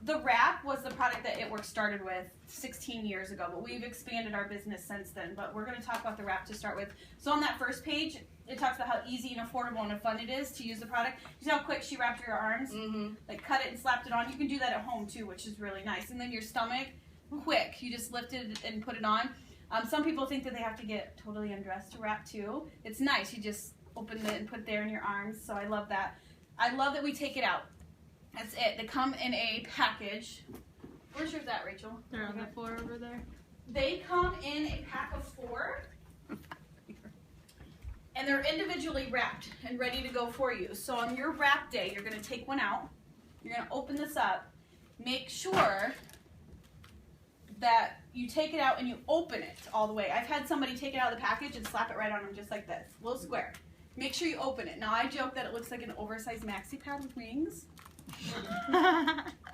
the wrap was the product that It Works started with 16 years ago, but we've expanded our business since then. But we're going to talk about the wrap to start with. So on that first page, it talks about how easy and affordable and fun it is to use the product. You see how quick she wrapped your arms? Like cut it and slapped it on. You can do that at home too, which is really nice. And then your stomach, quick. You just lift it and put it on. Some people think that they have to get totally undressed to wrap too. It's nice. You just open it and put it there in your arms. So I love that. I love that we take it out. That's it. They come in a package. Where's yours at, Rachel? They're on the floor over there. They come in a pack of 4. And they're individually wrapped and ready to go for you. So on your wrap day, you're going to take one out. You're going to open this up. Make sure that you take it out and you open it all the way. I've had somebody take it out of the package and slap it right on them just like this. A little square. Make sure you open it. Now I joke that it looks like an oversized maxi pad with wings.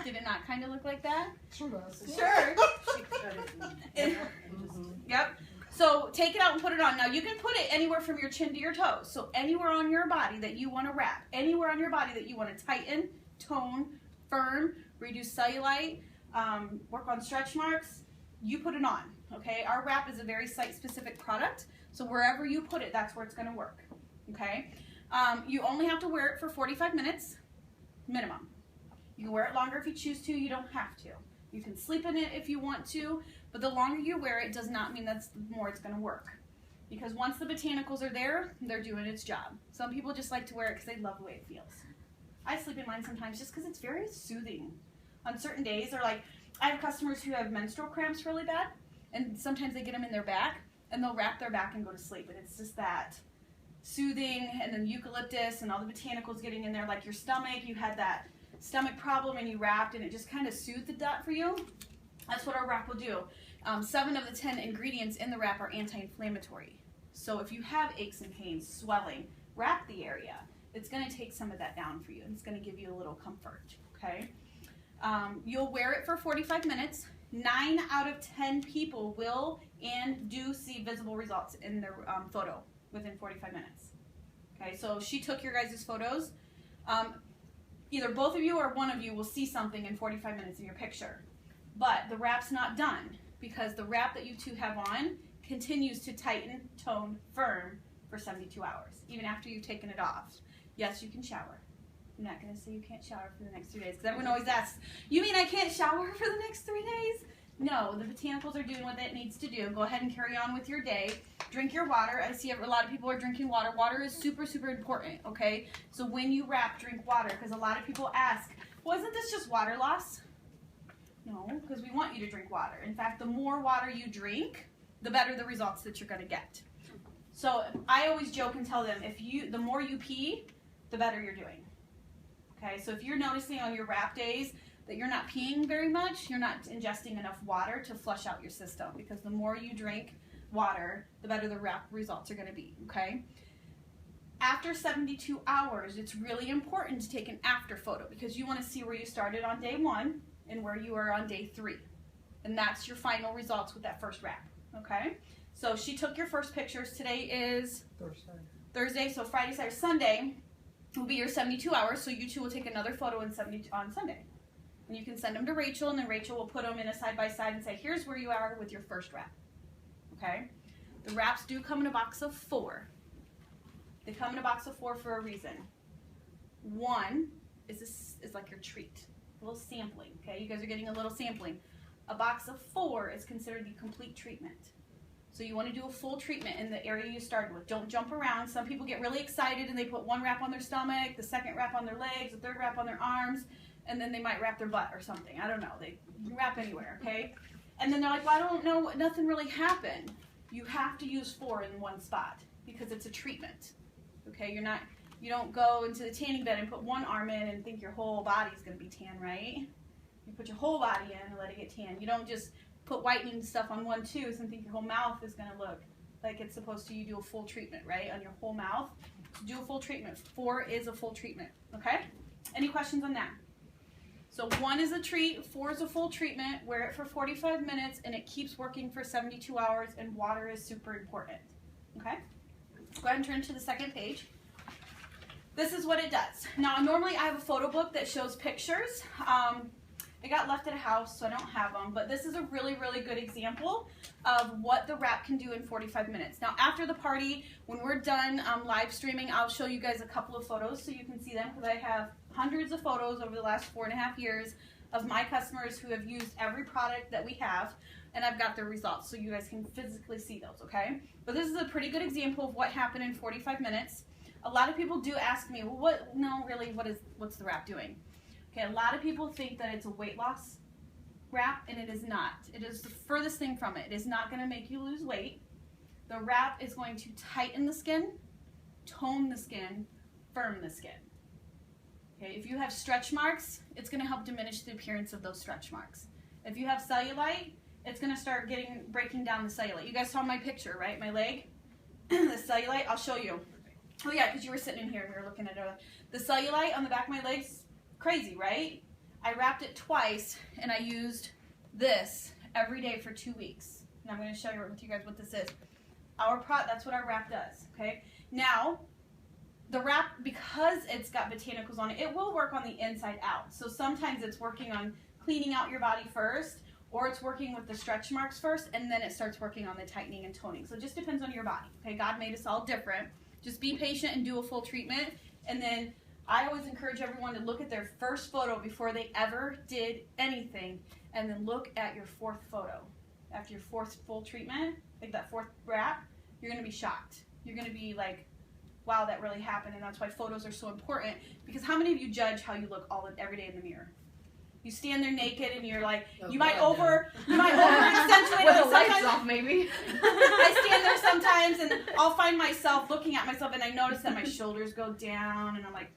Did it not kind of look like that? Sure does. Sure. Yep. So take it out and put it on. Now you can put it anywhere from your chin to your toes. So anywhere on your body that you want to wrap, anywhere on your body that you want to tighten, tone, firm, reduce cellulite, work on stretch marks, you put it on. Okay. Our wrap is a very site-specific product. So wherever you put it, that's where it's going to work. Okay. You only have to wear it for 45 minutes minimum. You can wear it longer if you choose to. You don't have to. You can sleep in it if you want to, but the longer you wear it does not mean that's the more it's going to work. Because once the botanicals are there, they're doing its job. Some people just like to wear it because they love the way it feels. I sleep in mine sometimes just because it's very soothing. On certain days, they're like, I have customers who have menstrual cramps really bad, and sometimes they get them in their back, and they'll wrap their back and go to sleep, and it's just that soothing, and then eucalyptus and all the botanicals getting in there, like your stomach, you had that stomach problem and you wrapped and it just kind of soothed that for you. That's what our wrap will do. 7 of the 10 ingredients in the wrap are anti-inflammatory. So if you have aches and pains, swelling, wrap the area. It's going to take some of that down for you and it's going to give you a little comfort. Okay. You'll wear it for 45 minutes. 9 out of 10 people will and do see visible results in their photo within 45 minutes. Okay, so she took your guys' photos. Either both of you or one of you will see something in 45 minutes in your picture. But the wrap's not done because the wrap that you two have on continues to tighten, tone, firm for 72 hours, even after you've taken it off. Yes, you can shower. I'm not going to say you can't shower for the next 3 days because everyone always asks, you mean I can't shower for the next 3 days? No, the botanicals are doing what it needs to do. Go ahead and carry on with your day. Drink your water. I see a lot of people are drinking water. Water is super, super important, okay? So when you wrap, drink water because a lot of people ask, well, isn't this just water loss? No, because we want you to drink water. In fact, the more water you drink, the better the results that you're going to get. So I always joke and tell them, the more you pee, the better you're doing. Okay, so if you're noticing on your wrap days that you're not peeing very much, you're not ingesting enough water to flush out your system because the more you drink water, the better the wrap results are going to be, okay? After 72 hours, it's really important to take an after photo because you want to see where you started on day 1 and where you are on day 3. And that's your final results with that first wrap, okay? So she took your first pictures. Today is Thursday, so Friday, Saturday, Sunday will be your 72 hours, so you two will take another photo on Sunday. And you can send them to Rachel, and then Rachel will put them in a side-by-side and say, here's where you are with your first wrap. Okay? The wraps do come in a box of 4. They come in a box of 4 for a reason. 1 is like your treat, a little sampling. Okay? You guys are getting a little sampling. A box of 4 is considered the complete treatment. So you want to do a full treatment in the area you started with. Don't jump around. Some people get really excited and they put 1 wrap on their stomach, the 2nd wrap on their legs, the 3rd wrap on their arms, and then they might wrap their butt or something. I don't know. They wrap anywhere, okay? And then they're like, well, I don't know, nothing really happened. You have to use 4 in one spot because it's a treatment, okay? You don't go into the tanning bed and put 1 arm in and think your whole body's going to be tan, right? You put your whole body in and let it get tan. You don't just put whitening stuff on 1 tooth and think your whole mouth is going to look like it's supposed to. You do a full treatment, right, on your whole mouth. Do a full treatment. 4 is a full treatment, okay? Any questions on that? So 1 is a treat, 4 is a full treatment, wear it for 45 minutes, and it keeps working for 72 hours, and water is super important, okay? Let's go ahead and turn to the second page. This is what it does. Now, normally I have a photo book that shows pictures. It got left at a house, so I don't have them, but this is a really, really good example of what the wrap can do in 45 minutes. Now, after the party, when we're done live streaming, I'll show you guys a couple of photos so you can see them, because I have hundreds of photos over the last 4.5 years of my customers who have used every product that we have, and I've got their results, so you guys can physically see those, okay? But this is a pretty good example of what happened in 45 minutes. A lot of people do ask me, well, what's the wrap doing? Okay, a lot of people think that it's a weight loss wrap, and it is not. It is the furthest thing from it. It is not going to make you lose weight. The wrap is going to tighten the skin, tone the skin, firm the skin. Okay, if you have stretch marks, it's going to help diminish the appearance of those stretch marks. If you have cellulite, it's going to start breaking down the cellulite. You guys saw my picture, right? My leg? The cellulite, I'll show you. Oh yeah, because you were sitting in here and we were looking at it. The cellulite on the back of my legs, crazy, right? I wrapped it twice, and I used this every day for 2 weeks. And I'm going to show you with you guys what this is. That's what our wrap does, okay? Now, the wrap, because it's got botanicals on it, it will work on the inside out. So sometimes it's working on cleaning out your body first, or it's working with the stretch marks first, and then it starts working on the tightening and toning. So it just depends on your body, okay? God made us all different. Just be patient and do a full treatment, and then I always encourage everyone to look at their first photo before they ever did anything, and then look at your fourth photo. After your fourth full treatment, like that fourth wrap, you're going to be shocked. You're going to be like, wow, that really happened, and that's why photos are so important, because how many of you judge how you look every day in the mirror? You stand there naked and you're like, you might over accentuate with the lights off, maybe. I stand there sometimes and I'll find myself looking at myself, and I notice that my shoulders go down, and I'm like,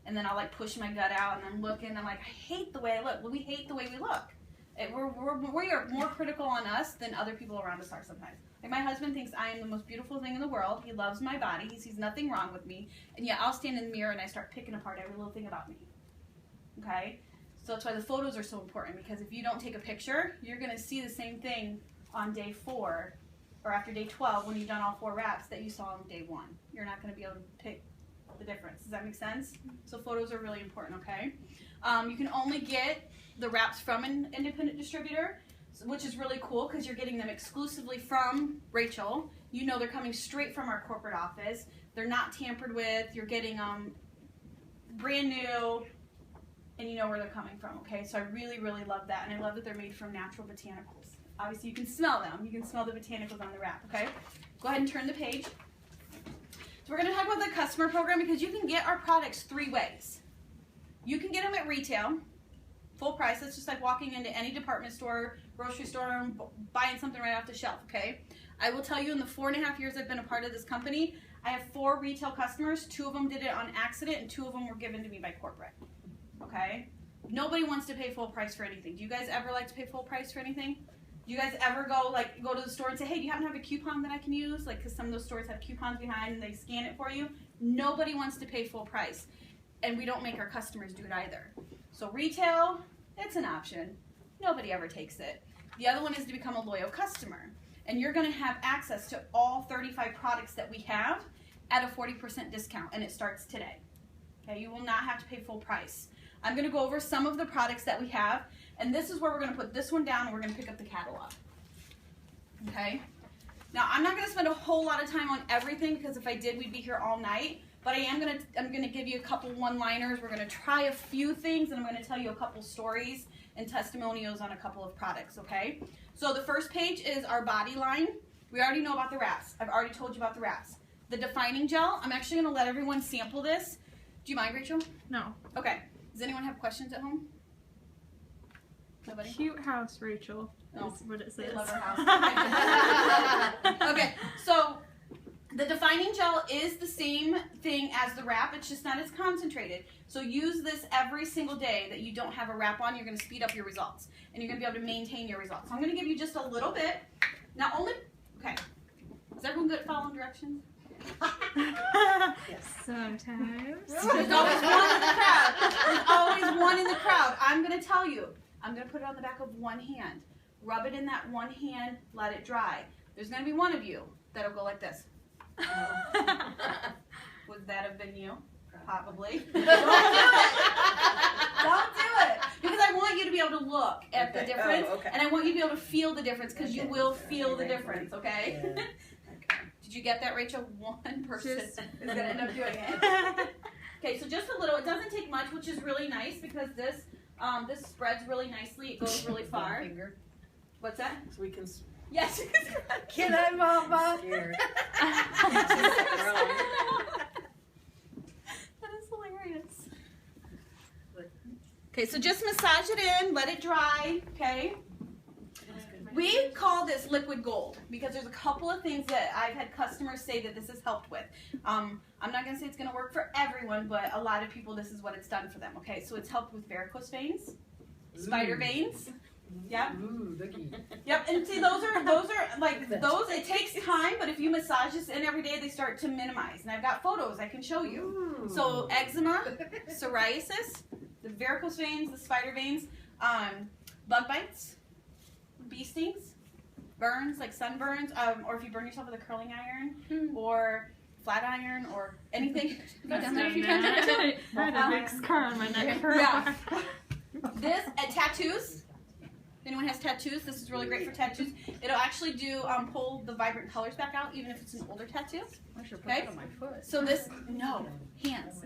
and then I'll like push my gut out, and I'm looking, I'm like, I hate the way I look. Well, we hate the way we look. We are more critical on us than other people around us are sometimes. Like my husband thinks I am the most beautiful thing in the world. He loves my body. He sees nothing wrong with me. And yet I'll stand in the mirror and I start picking apart every little thing about me. Okay? So that's why the photos are so important, because if you don't take a picture, you're going to see the same thing on day 4 or after day 12 when you've done all 4 wraps that you saw on day 1. You're not going to be able to pick the difference. Does that make sense? So photos are really important, okay? You can only get the wraps from an independent distributor, which is really cool because you're getting them exclusively from Rachel. You know they're coming straight from our corporate office. They're not tampered with. You're getting them brand new, and you know where they're coming from, okay? So I really, really love that, and I love that they're made from natural botanicals. Obviously, you can smell them. You can smell the botanicals on the wrap, okay? Go ahead and turn the page. So we're going to talk about the customer program, because you can get our products 3 ways. You can get them at retail, full price. That's just like walking into any department store, grocery store, and buying something right off the shelf, okay? I will tell you, in the 4.5 years I've been a part of this company, I have 4 retail customers. 2 of them did it on accident, and 2 of them were given to me by corporate, okay? Nobody wants to pay full price for anything. Do you guys ever like to pay full price for anything? Do you guys ever go to the store and say, hey, do you happen to have a coupon that I can use? Like, because some of those stores have coupons behind and they scan it for you. Nobody wants to pay full price, and we don't make our customers do it either. So retail, it's an option. Nobody ever takes it. The other one is to become a loyal customer, and you're going to have access to all 35 products that we have at a 40% discount, and it starts today. Okay, you will not have to pay full price. I'm going to go over some of the products that we have, and this is where we're going to put this one down, and we're going to pick up the catalog. Okay? Now, I'm not going to spend a whole lot of time on everything, because if I did, we'd be here all night. But I'm going to give you a couple one-liners. We're going to try a few things, and I'm going to tell you a couple stories and testimonials on a couple of products, okay? So the first page is our body line. We already know about the wraps. I've already told you about the wraps. The defining gel, I'm actually going to let everyone sample this. Do you mind, Rachel? No. Okay. Does anyone have questions at home? Nobody? Cute house, Rachel. No. Is what it says. They love her house. Okay, so the defining gel is the same thing as the wrap. It's just not as concentrated. So use this every single day that you don't have a wrap on. You're going to speed up your results, and you're going to be able to maintain your results. So I'm going to give you just a little bit. Not only, okay. Is everyone good at following directions? Yes. Sometimes. There's always one in the crowd. There's always one in the crowd. I'm going to tell you. I'm going to put it on the back of one hand. Rub it in that one hand. Let it dry. There's going to be one of you that'll go like this. Would that have been you? Probably. Don't do it. Don't do it. Because I I want you to be able to look at the difference, and I want you to be able to feel the difference, because you will feel the difference, okay? Yeah. Did you get that, Rachel? One person is going to end up doing it. Okay, so just a little. It doesn't take much, which is really nice, because this this spreads really nicely. It goes really far. What's that? So we can. Yes. Can I, Mama? Scared. That is hilarious. Okay, so just massage it in, let it dry, okay? We call this liquid gold because there's a couple of things that I've had customers say that this has helped with. I'm not going to say it's going to work for everyone, but a lot of people, this is what it's done for them, okay? So it's helped with varicose veins, spider veins. Yep. Ooh, looky. Yep, and see, those are like those. It takes time, but if you massage this in every day, they start to minimize. And I've got photos I can show you. Ooh. So eczema, psoriasis, the varicose veins, the spider veins, bug bites, bee stings, burns like sunburns, or if you burn yourself with a curling iron or flat iron or anything. Go down there a few times. I had a big scar on my neck for a Yeah. while. This tattoos. If anyone has tattoos, this is really great for tattoos. It'll actually do pull the vibrant colors back out, even if it's an older tattoo. I should put Okay. it on my foot. So this, no, hands.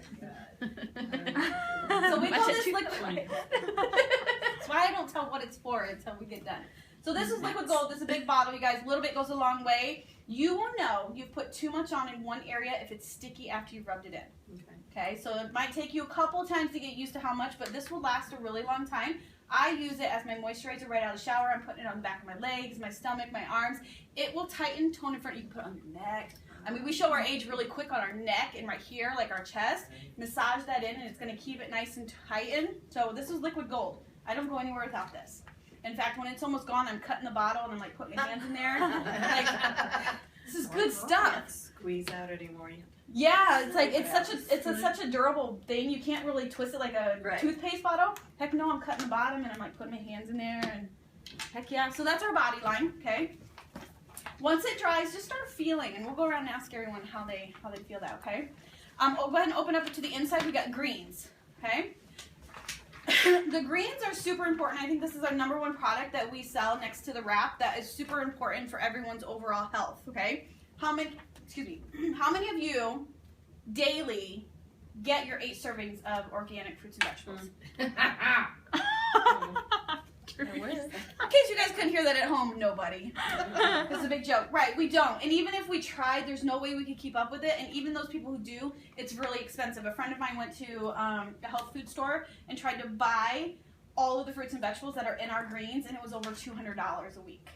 So we call this liquid. That's why I don't tell what it's for until we get done. So this is liquid gold. This is a big bottle, you guys. A little bit goes a long way. You will know you've put too much on in one area if it's sticky after you've rubbed it in. Okay, so it might take you a couple times to get used to how much, but this will last a really long time. I use it as my moisturizer right out of the shower. I'm putting it on the back of my legs, my stomach, my arms. It will tighten, tone in front. You can put it on your neck. I mean, we show our age really quick on our neck and right here, like our chest. Massage that in, and it's going to keep it nice and tightened. So this is liquid gold. I don't go anywhere without this. In fact, when it's almost gone, I'm cutting the bottle and I'm like putting my hands in there. Like, this is good stuff. Can't squeeze out anymore. Yeah, it's like it's such a durable thing. You can't really twist it like a toothpaste bottle. Heck no, I'm cutting the bottom and I'm like putting my hands in there, and heck yeah. So that's our body line. Okay. Once it dries, just start feeling, and we'll go around and ask everyone how they feel that. Okay. Go ahead and open up to the inside. We got greens. Okay. The greens are super important. I think this is our #1 product that we sell next to the wrap that is super important for everyone's overall health. Okay. How many of you daily get your 8 servings of organic fruits and vegetables? In case you guys couldn't hear that at home, nobody. It's a big joke. Right, we don't. And even if we tried, there's no way we could keep up with it. And even those people who do, it's really expensive. A friend of mine went to a health food store and tried to buy all of the fruits and vegetables that are in our greens, and it was over $200 a week.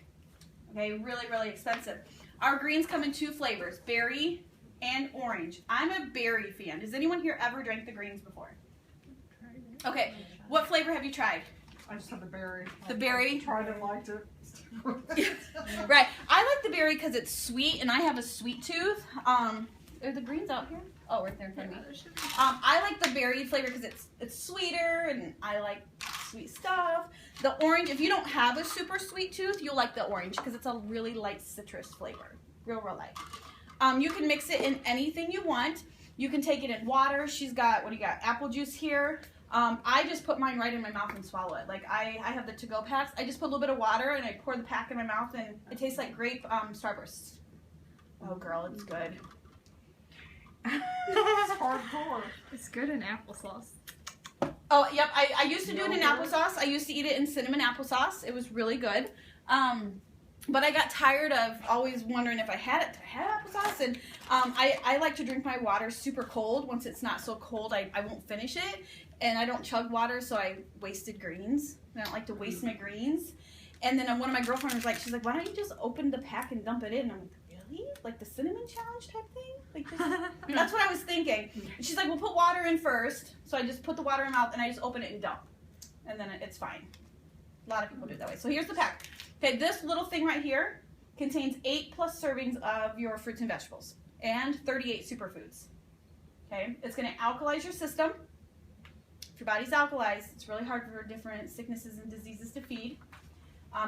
Okay, really, really expensive. Our greens come in 2 flavors, berry and orange. I'm a berry fan. Has anyone here ever drank the greens before? Okay, what flavor have you tried? I just had the berry. The berry? I tried it, liked it. Right. I like the berry because it's sweet, and I have a sweet tooth. Are the greens out here? Oh, right there in front of me. I like the berry flavor because it's sweeter, and I like sweet stuff. The orange, if you don't have a super sweet tooth, you'll like the orange because it's a really light citrus flavor. Real light. You can mix it in anything you want. You can take it in water. She's got, what do you got? Apple juice here. I just put mine right in my mouth and swallow it. Like I have the to-go packs. I just put a little bit of water and I pour the pack in my mouth, and it tastes like grape Starburst. Oh girl, it's good. It's hardcore. It's good in applesauce. Oh, yep. I used to do it in applesauce. I used to eat it in cinnamon applesauce. It was really good. But I got tired of always wondering if I had it. Did I have applesauce? And I like to drink my water super cold. Once it's not so cold, I won't finish it. And I don't chug water, so I wasted greens. I don't like to waste my greens. And then one of my girlfriends was like, she's like, why don't you just open the pack and dump it in? And I'm like, really? Like the cinnamon challenge type thing? Like this? That's what I was thinking. And she's like, well, put water in first. So I just put the water in my mouth and I just open it and dump. And then it's fine. A lot of people do it that way. So here's the pack. Okay, this little thing right here contains 8+ servings of your fruits and vegetables and 38 superfoods. Okay, it's going to alkalize your system. If your body's alkalized, it's really hard for different sicknesses and diseases to feed.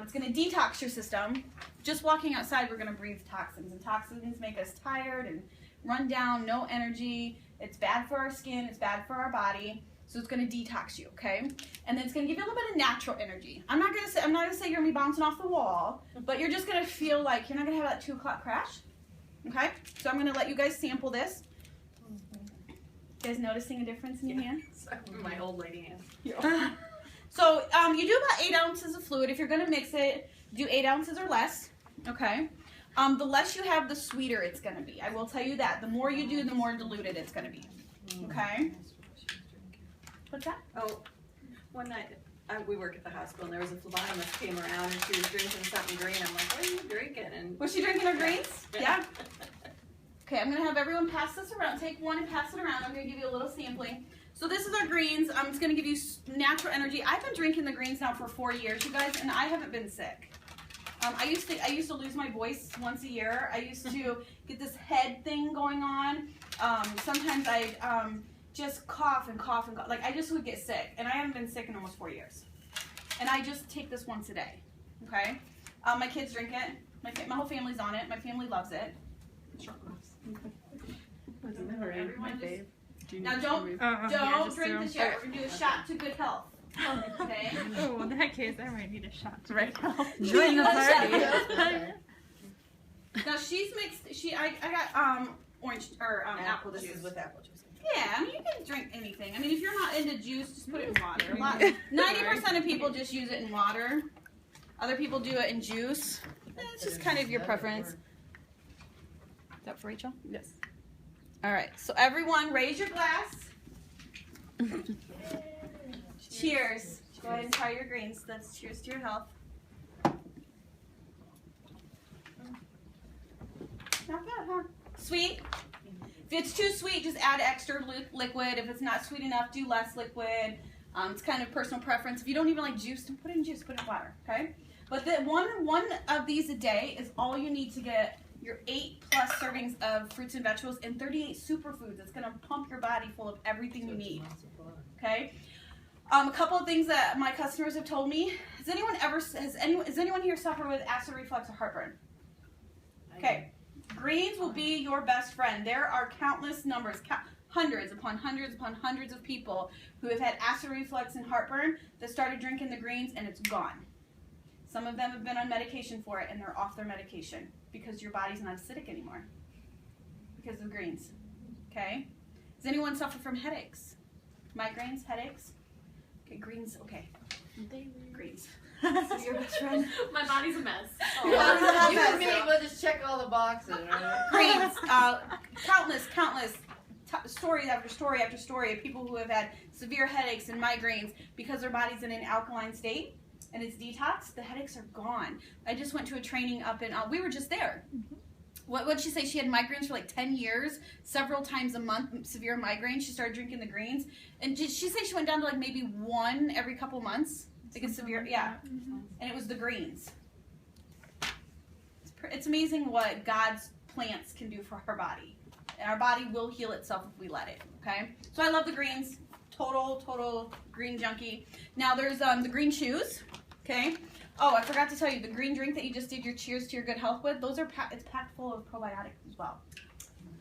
It's going to detox your system. Just walking outside, we're going to breathe toxins, and toxins make us tired and run down, no energy. It's bad for our skin. It's bad for our body. So it's gonna detox you, okay? And then it's gonna give you a little bit of natural energy. I'm not gonna say you're gonna be bouncing off the wall, but you're just gonna feel like you're not gonna have that 2 o'clock crash. Okay? So I'm gonna let you guys sample this. You guys noticing a difference in your hand? My old lady hand. So you do about 8 ounces of fluid. If you're gonna mix it, do 8 ounces or less. Okay? The less you have, the sweeter it's gonna be. I will tell you that. The more you do, the more diluted it's gonna be. Okay? What's that? Oh, one night we work at the hospital and there was a phlebotomist came around and she was drinking something green. I'm like, what are you drinking? And Was she drinking her greens? Yeah. Okay, I'm gonna have everyone pass this around. Take one and pass it around. I'm gonna give you a little sampling. So this is our greens. It's gonna give you natural energy. I've been drinking the greens now for 4 years, you guys, and I haven't been sick. I used to lose my voice once a year. I used to get this head thing going on. Sometimes I just cough and cough and cough. Like I just would get sick, and I haven't been sick in almost 4 years. And I just take this once a day. Okay. My kids drink it. My whole family's on it. My family loves it. Everyone just, now don't drink this yet. We're gonna do a shot to good health. Okay. Oh, in that case, I might need a shot to right now. Join the party. Now she's mixed. I got orange or apple this juice. is with apple juice. Yeah, I mean you can drink anything. I mean if you're not into juice, just put it in water. 90% of people just use it in water. Other people do it in juice. It's just kind of your preference. Is that for Rachel? Yes. All right. So everyone, raise your glass. Cheers. Go ahead and try your greens. That's cheers to your health. Not bad, huh? Sweet. If it's too sweet, just add extra liquid. If it's not sweet enough, do less liquid. It's kind of personal preference. If you don't even like juice, don't put it in juice. Put it in water, okay? But the one of these a day is all you need to get your 8+ servings of fruits and vegetables and 38 superfoods. It's going to pump your body full of everything you need, okay? A couple of things that my customers have told me. Has anyone here suffer with acid reflux or heartburn? Okay. Greens will be your best friend. There are countless numbers, hundreds upon hundreds upon hundreds of people who have had acid reflux and heartburn that started drinking the greens and it's gone. Some of them have been on medication for it and they're off their medication because your body's not acidic anymore because of greens. Okay? Does anyone suffer from headaches? Migraines, headaches? Okay, greens, okay. Greens. This is your best friend. My body's a mess. You and me, we'll just check all the boxes, right? Greens. Countless story after story after story of people who have had severe headaches and migraines because their body's in an alkaline state and it's detox. The headaches are gone. I just went to a training up in, we were just there. What did she say? She had migraines for like 10 years, several times a month, severe migraines. She started drinking the greens. And did she say she went down to like maybe one every couple months? Like it's severe, yeah. And it was the greens. It's amazing what God's plants can do for our body. And our body will heal itself if we let it, okay? So I love the greens. Total green junkie. Now there's the green chews, okay? Oh, I forgot to tell you, the green drink that you just did your cheers to your good health with, those are it's packed full of probiotics as well.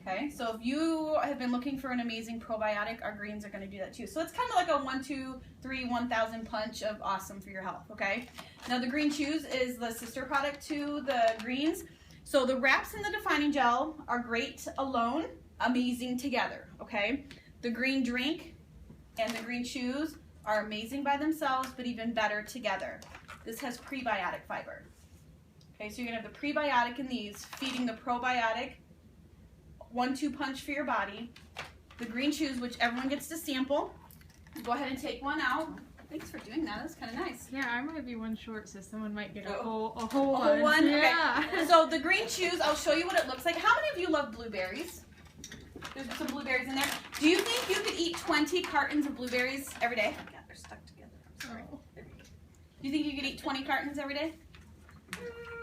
Okay, so if you have been looking for an amazing probiotic, our greens are going to do that too. So it's kind of like a 1, 2, 3, 1,000 punch of awesome for your health, okay? Now the Green Chews is the sister product to the greens. So the wraps and the defining gel are great alone, amazing together, okay? The green drink and the Green Chews are amazing by themselves, but even better together. This has prebiotic fiber. Okay, so you're going to have the prebiotic in these, feeding the probiotic, 1-2 punch for your body. The Green Chews, which everyone gets to sample. Go ahead and take one out. Thanks for doing that. That's kind of nice. Yeah, I'm gonna be one short, so someone might get a Oh. whole One. one. Okay. Yeah. So the Green Chews, I'll show you what it looks like. How many of you love blueberries? There's some blueberries in there. Do you think you could eat 20 cartons of blueberries every day? Oh, God, they're stuck together. I'm sorry. Oh. Do you think you could eat 20 cartons every day?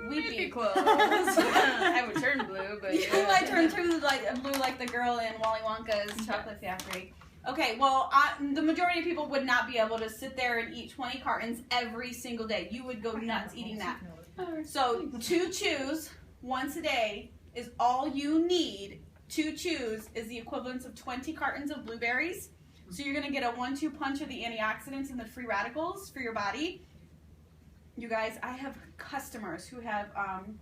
We'd be close. I would turn blue, but You might turn blue like the girl in Willy Wonka's Chocolate Factory. Okay, well, the majority of people would not be able to sit there and eat 20 cartons every single day. You would go nuts eating that. So 2 chews once a day is all you need. 2 chews is the equivalent of 20 cartons of blueberries. So you're gonna get a 1-2 punch of the antioxidants and the free radicals for your body. You guys, I have customers who have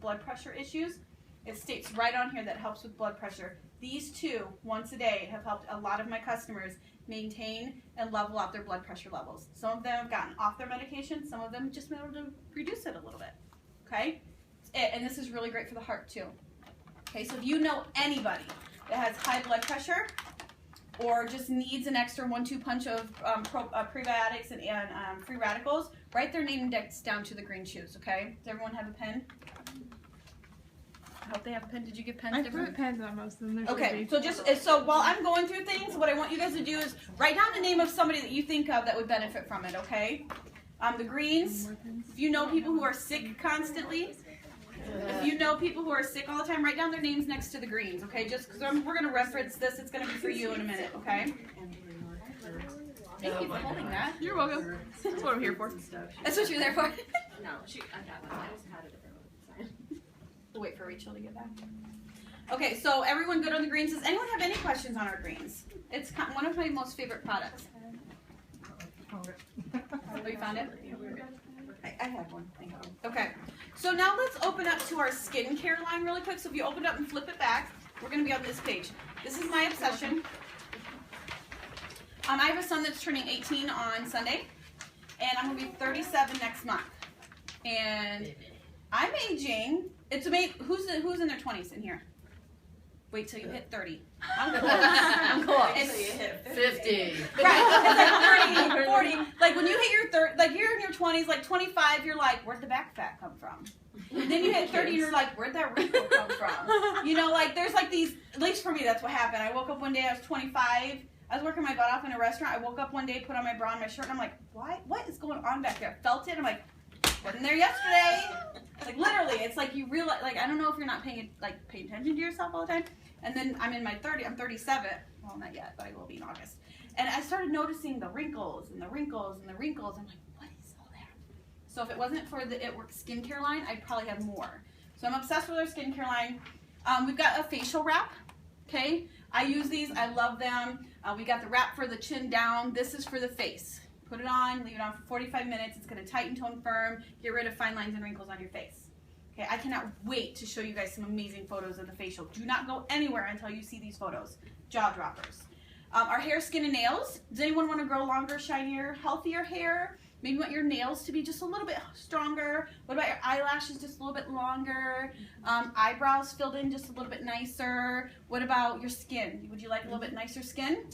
blood pressure issues. It states right on here that helps with blood pressure. These two, once a day, have helped a lot of my customers maintain and level out their blood pressure levels. Some of them have gotten off their medication. Some of them just been able to reduce it a little bit. Okay? And this is really great for the heart too. Okay, so if you know anybody that has high blood pressure or just needs an extra 1-2 punch of prebiotics and free radicals, write their name index down to the green shoes, okay? Does everyone have a pen? I hope they have a pen. Did you give pens? I put pens on most of them. Okay, so while I'm going through things, what I want you guys to do is write down the name of somebody that you think of that would benefit from it, okay? The greens, if you know people who are sick constantly, if you know people who are sick all the time, write down their names next to the greens, okay? Just because we're going to reference this, it's going to be for you in a minute, okay? Thank you for holding that. You're welcome. That's what I'm here for. That's what you're there for. No, I got one. I just had a different one. We'll wait for Rachel to get back. Okay, so everyone good on the greens? Does anyone have any questions on our greens? It's one of my most favorite products. Oh, you found it? I have one. Thank you. Okay, so now let's open up to our skincare line really quick. So if you open it up and flip it back, we're going to be on this page. This is my obsession. I have a son that's turning 18 on Sunday, and I'm going to be 37 next month. And I'm aging. It's amazing. Who's in their 20s in here? Wait till you hit 30. I'm close. I'm close. Until you hit 50. Right. It's like 30, 40. Like when you hit your 30, like you're in your 20s, like 25, you're like, where'd the back fat come from? And then you hit 30 and you're like, where'd that wrinkle come from? You know, like there's like these, at least for me, that's what happened. I woke up one day, I was 25. I was working my butt off in a restaurant. I woke up one day, put on my bra and my shirt, and I'm like, what is going on back there? I felt it. I'm like, wasn't there yesterday. Like literally, it's like you realize, like I don't know if you're not paying attention to yourself all the time. And then I'm in my 30s, I'm 37. Well, not yet, but I will be in August. And I started noticing the wrinkles and the wrinkles and the wrinkles. I'm like, what is all that? So if it wasn't for the It Works skincare line, I'd probably have more. So I'm obsessed with our skincare line. We've got a facial wrap. Okay, I use these. I love them. We got the wrap for the chin down. This is for the face. Put it on, leave it on for 45 minutes. It's going to tighten, tone, firm, get rid of fine lines and wrinkles on your face. Okay, I cannot wait to show you guys some amazing photos of the facial. Do not go anywhere until you see these photos. Jaw droppers. Our hair, skin, and nails. Does anyone want to grow longer, shinier, healthier hair? Maybe you want your nails to be just a little bit stronger. What about your eyelashes just a little bit longer? Eyebrows filled in just a little bit nicer. What about your skin? Would you like a little bit nicer skin?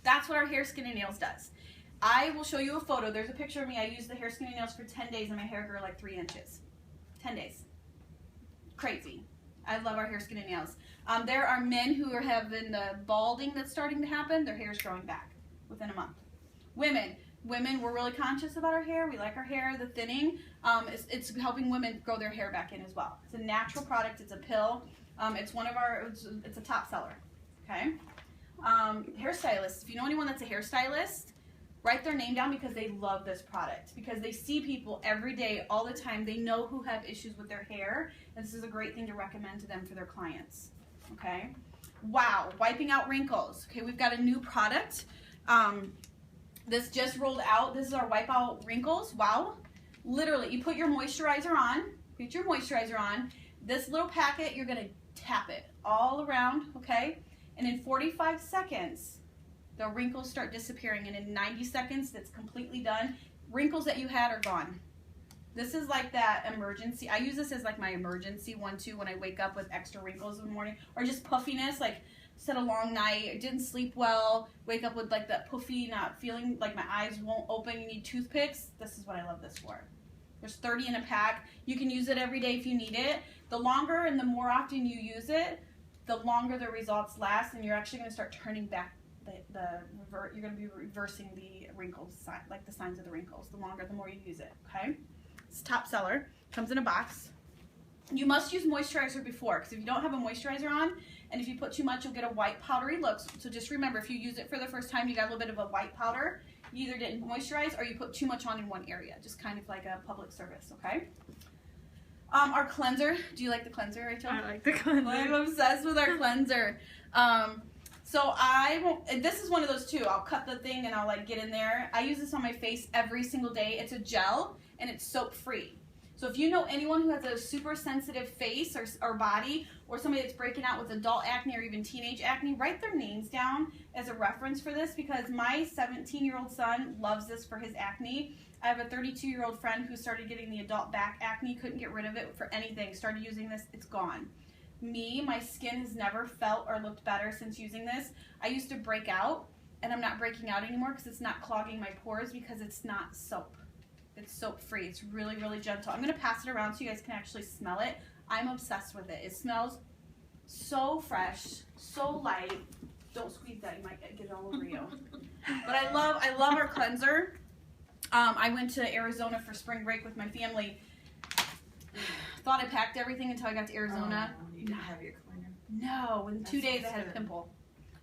That's what our hair, skin, and nails does. I will show you a photo. There's a picture of me. I used the hair, skin, and nails for 10 days and my hair grew like 3 inches. 10 days. Crazy. I love our hair, skin, and nails. There are men who are having the balding that's starting to happen. Their hair is growing back within a month. Women, we're really conscious about our hair. We like our hair, the thinning. It's helping women grow their hair back in as well. It's a natural product. It's a pill. It's one of our, it's a top seller. Okay. Hairstylists. If you know anyone that's a hairstylist, write their name down because they love this product. Because they see people every day, all the time. They know who have issues with their hair. And this is a great thing to recommend to them for their clients. Okay. Wow. Wiping out wrinkles. Okay, we've got a new product. This just rolled out. This is our Wipe Out Wrinkles. Wow. Literally, you put your moisturizer on. Put your moisturizer on. This little packet, you're going to tap it all around. Okay. And in 45 seconds, the wrinkles start disappearing, and in 90 seconds, that's completely done. Wrinkles that you had are gone. This is like that emergency. I use this as like my emergency one too when I wake up with extra wrinkles in the morning, or just puffiness, like just had a long night, didn't sleep well, wake up with like that puffy, not feeling like my eyes won't open, you need toothpicks. This is what I love this for. There's 30 in a pack. You can use it every day if you need it. The longer and the more often you use it, the longer the results last, and you're actually going to start turning back you're going to be reversing the wrinkles, like the signs of the wrinkles. The longer, the more you use it, okay? It's a top seller. Comes in a box. You must use moisturizer before, because if you don't have a moisturizer on, and if you put too much, you'll get a white powdery look. So just remember, if you use it for the first time, you got a little bit of a white powder. You either didn't moisturize or you put too much on in one area, just kind of like a public service, okay? Our cleanser. Do you like the cleanser, Rachel? I like the cleanser. I'm obsessed with our cleanser. So I won't, and this is one of those too. I'll cut the thing and I'll like get in there. I use this on my face every single day. It's a gel and it's soap free. So if you know anyone who has a super sensitive face or body, or somebody that's breaking out with adult acne or even teenage acne, write their names down as a reference for this, because my 17-year-old son loves this for his acne. I have a 32-year-old friend who started getting the adult back acne, couldn't get rid of it for anything, started using this, it's gone. Me, my skin has never felt or looked better since using this. I used to break out, and I'm not breaking out anymore because it's not clogging my pores, because it's not soap. It's soap free. It's really, really gentle. I'm going to pass it around so you guys can actually smell it. I'm obsessed with it. It smells so fresh, so light. Don't squeeze that, you might get it all over you. But I love our cleanser. I went to Arizona for spring break with my family. Thought I packed everything until I got to Arizona. Oh, you didn't have your cleaner. No, in 2 days I had a pimple.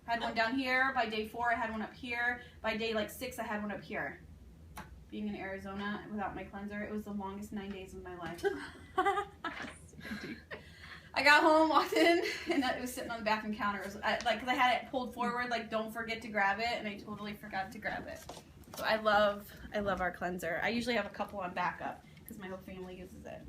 I had one down here. By day 4 I had one up here. By day like 6 I had one up here. Being in Arizona without my cleanser, it was the longest 9 days of my life. I got home, walked in, and it was sitting on the bathroom counter. It was, cause I had it pulled forward, like don't forget to grab it, and I totally forgot to grab it. So I love our cleanser. I usually have a couple on backup because my whole family uses it.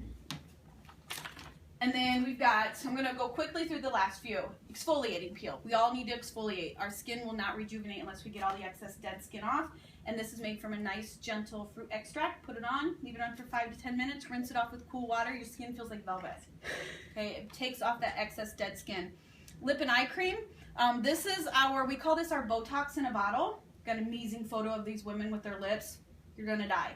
And then we've got, I'm going to go quickly through the last few. Exfoliating peel. We all need to exfoliate. Our skin will not rejuvenate unless we get all the excess dead skin off. And this is made from a nice, gentle fruit extract. Put it on, leave it on for 5 to 10 minutes, rinse it off with cool water. Your skin feels like velvet. Okay, it takes off that excess dead skin. Lip and eye cream. This is we call this our Botox in a bottle. Got an amazing photo of these women with their lips. You're going to die.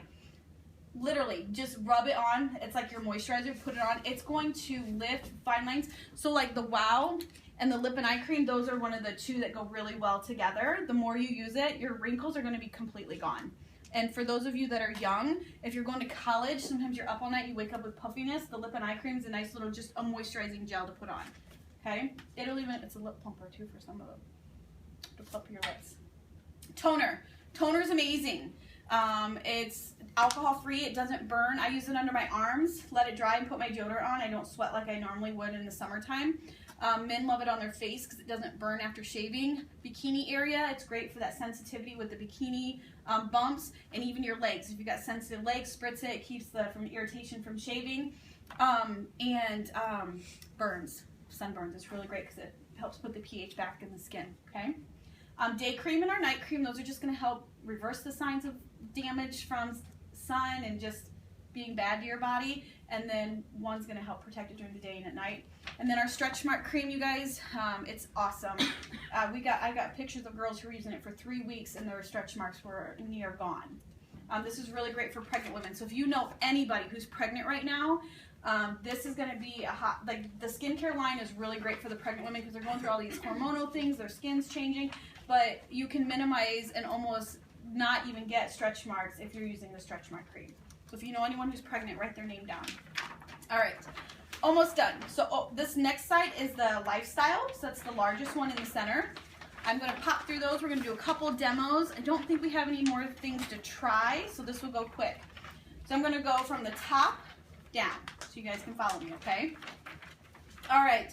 Literally, just rub it on. It's like your moisturizer. Put it on. It's going to lift fine lines. So like the Wow and the lip and eye cream, those are one of the two that go really well together. The more you use it, your wrinkles are going to be completely gone. And for those of you that are young, if you're going to college, sometimes you're up all night, you wake up with puffiness. The lip and eye cream is a nice little, just a moisturizing gel to put on. Okay? It's a lip plumper too for some of them. To plump your lips. Toner. Toner is amazing. It's alcohol free. It doesn't burn. I use it under my arms, let it dry, and put my deodorant on. I don't sweat like I normally would in the summertime. Men love it on their face because it doesn't burn after shaving. Bikini area, it's great for that sensitivity with the bikini bumps, and even your legs. If you've got sensitive legs, spritz it. It keeps the irritation from shaving. Burns, sunburns. It's really great because it helps put the pH back in the skin. Okay. Day cream and our night cream, those are just going to help reverse the signs of damage from sun and just being bad to your body. And then one's going to help protect it during the day and at night. And then our Stretch Mark cream, you guys, it's awesome. I got pictures of girls who were using it for 3 weeks and their stretch marks were near gone. This is really great for pregnant women. So if you know anybody who's pregnant right now, this is going to be the skincare line is really great for the pregnant women because they're going through all these hormonal things, their skin's changing, but you can minimize and almost not even get stretch marks if you're using the Stretch Mark cream. So if you know anyone who's pregnant, write their name down. All right, almost done. So this next side is the Lifestyle, so that's the largest one in the center. I'm going to pop through those. We're going to do a couple demos. I don't think we have any more things to try, so this will go quick. So I'm going to go from the top down so you guys can follow me, okay? All right,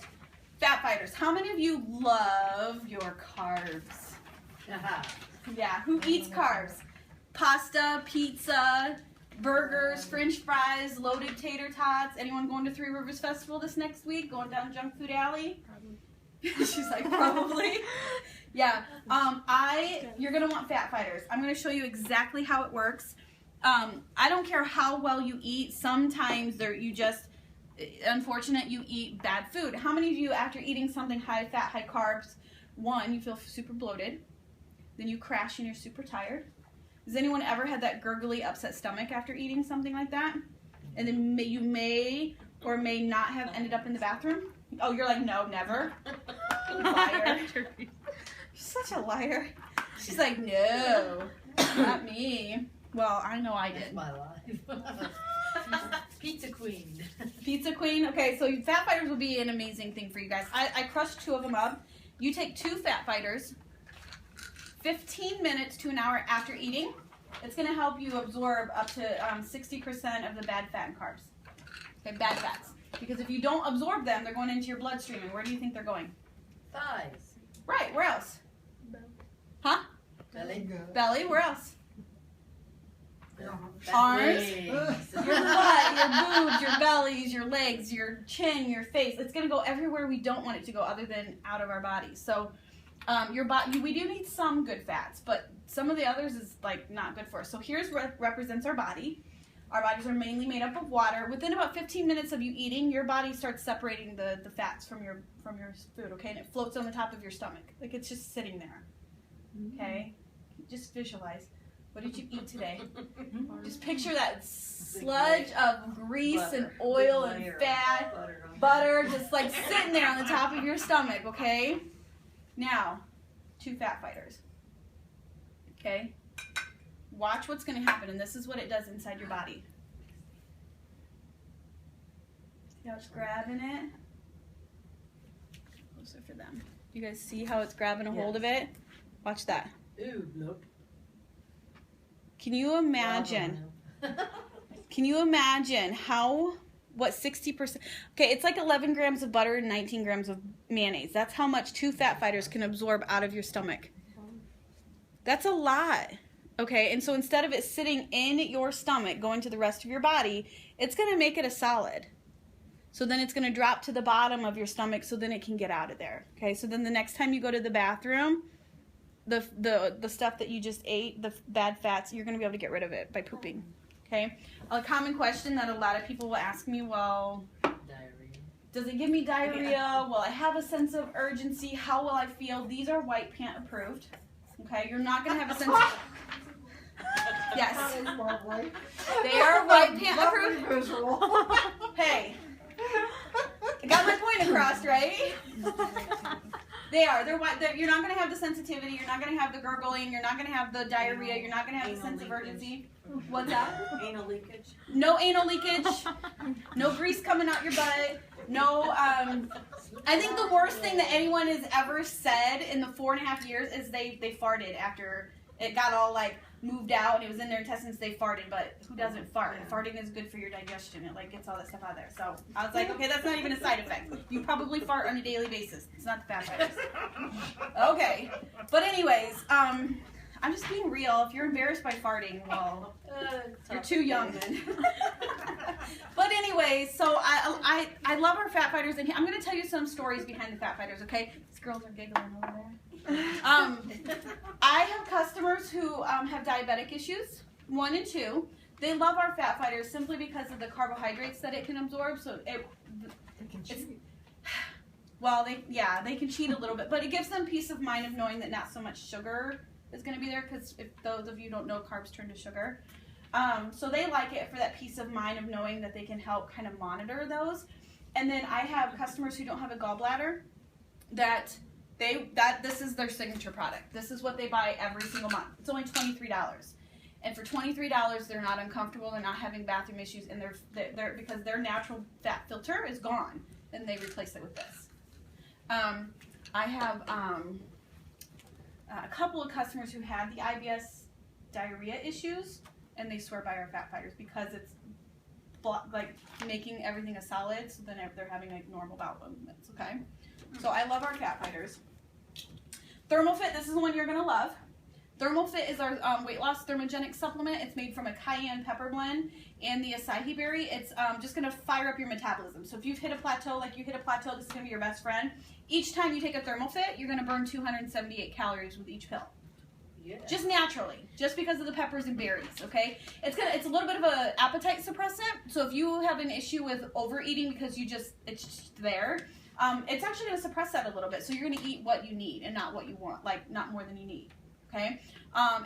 Fat Fighters. How many of you love your carbs? Yeah, who eats carbs? Pasta, pizza, burgers, French fries, loaded tater tots. Anyone going to Three Rivers Festival this next week? Going down Junk Food Alley? Probably. She's like, probably. Yeah. You're going to want Fat Fighters. I'm going to show you exactly how it works. I don't care how well you eat. Sometimes unfortunate, you eat bad food. How many of you, after eating something high fat, high carbs, one, you feel super bloated, then you crash and you're super tired? Has anyone ever had that gurgly, upset stomach after eating something like that? And then you may or may not have ended up in the bathroom? Oh, you're like, no, never. Liar. You're such a liar. She's like, no, not me. Well, I know I did. That's my life. Pizza Queen. Pizza Queen. Okay, so Fat Fighters will be an amazing thing for you guys. I crushed 2 of them up. You take 2 Fat Fighters, 15 minutes to an hour after eating. It's going to help you absorb up to 60% of the bad fat and carbs. Okay, bad fats. Because if you don't absorb them, they're going into your bloodstream. And where do you think they're going? Thighs. Right, where else? Huh? Belly. Belly, where else? Yeah. Arms. Legs. Your butt, your boobs, your bellies, your legs, your chin, your face. It's gonna go everywhere we don't want it to go, other than out of our bodies. So, your body, we do need some good fats, but some of the others is like not good for us. So here's what represents our body. Our bodies are mainly made up of water. Within about 15 minutes of you eating, your body starts separating the fats from your food. Okay, and it floats on the top of your stomach, like it's just sitting there. Okay, just visualize. What did you eat today? Just picture that sludge of grease and oil and fat, butter, just like sitting there on the top of your stomach, okay? Now, 2 fat fighters. Okay? Watch what's going to happen, and this is what it does inside your body. See how it's grabbing it? Closer for them. You guys see how it's grabbing a hold of it? Watch that. Ooh, nope. Can you imagine? Can you imagine what 60%? Okay, it's like 11 grams of butter and 19 grams of mayonnaise. That's how much 2 fat fighters can absorb out of your stomach. That's a lot. Okay, and so instead of it sitting in your stomach, going to the rest of your body, it's going to make it a solid. So then it's going to drop to the bottom of your stomach, so then it can get out of there. Okay, so then the next time you go to the bathroom, the stuff that you just ate, the bad fats, you're going to be able to get rid of it by pooping. Okay? A common question that a lot of people will ask me, well, Diarrhea. does it give me diarrhea? Will I have a sense of urgency? How will I feel? These are White Pant approved. Okay? You're not going to have a sense of... Yes. That is lovely. They are White Pant Lovely approved. visual. Hey. I got my point across, right? They are. They're white. You're not going to have the sensitivity. You're not going to have the gurgling. You're not going to have the diarrhea. You're not going to have the sense of urgency. What's that? Anal leakage. No anal leakage. No grease coming out your butt. No. I think the worst thing that anyone has ever said in the 4.5 years is they farted after it got all like moved out and it was in their intestines. They farted, but who doesn't fart? Farting is good for your digestion. It like gets all that stuff out of there. So I was like, okay, that's not even a side effect. You probably fart on a daily basis. It's not the fat fighters. Okay, but anyways, I'm just being real. If you're embarrassed by farting, well, you're too young then. But anyways, so I love our fat fighters, and I'm going to tell you some stories behind the fat fighters. Okay, these girls are giggling over there. I have customers who have diabetic issues, 1 and 2. They love our fat fighters simply because of the carbohydrates that it can absorb. So well, they can cheat a little bit, but it gives them peace of mind of knowing that not so much sugar is going to be there, because if those of you don't know, carbs turn to sugar. So they like it for that peace of mind of knowing that they can help kind of monitor those. And then I have customers who don't have a gallbladder that this is their signature product. This is what they buy every single month. It's only $23. And for $23, they're not uncomfortable, they're not having bathroom issues, and they're because their natural fat filter is gone, and they replace it with this. I have a couple of customers who had the IBS diarrhea issues, and they swear by our fat fighters because it's like making everything a solid, so then they're having like normal bowel movements. Okay, so I love our fat fighters. ThermoFit, this is the one you're gonna love. ThermoFit is our weight loss thermogenic supplement. It's made from a cayenne pepper blend and the acai berry. It's just going to fire up your metabolism. So if you've hit a plateau, like you hit a plateau, this is going to be your best friend. Each time you take a ThermoFit, you're going to burn 278 calories with each pill. Yeah. Just naturally, just because of the peppers and berries, okay? It's a little bit of an appetite suppressant. So if you have an issue with overeating because it's just there, it's actually going to suppress that a little bit. So you're going to eat what you need and not what you want, like not more than you need. Okay,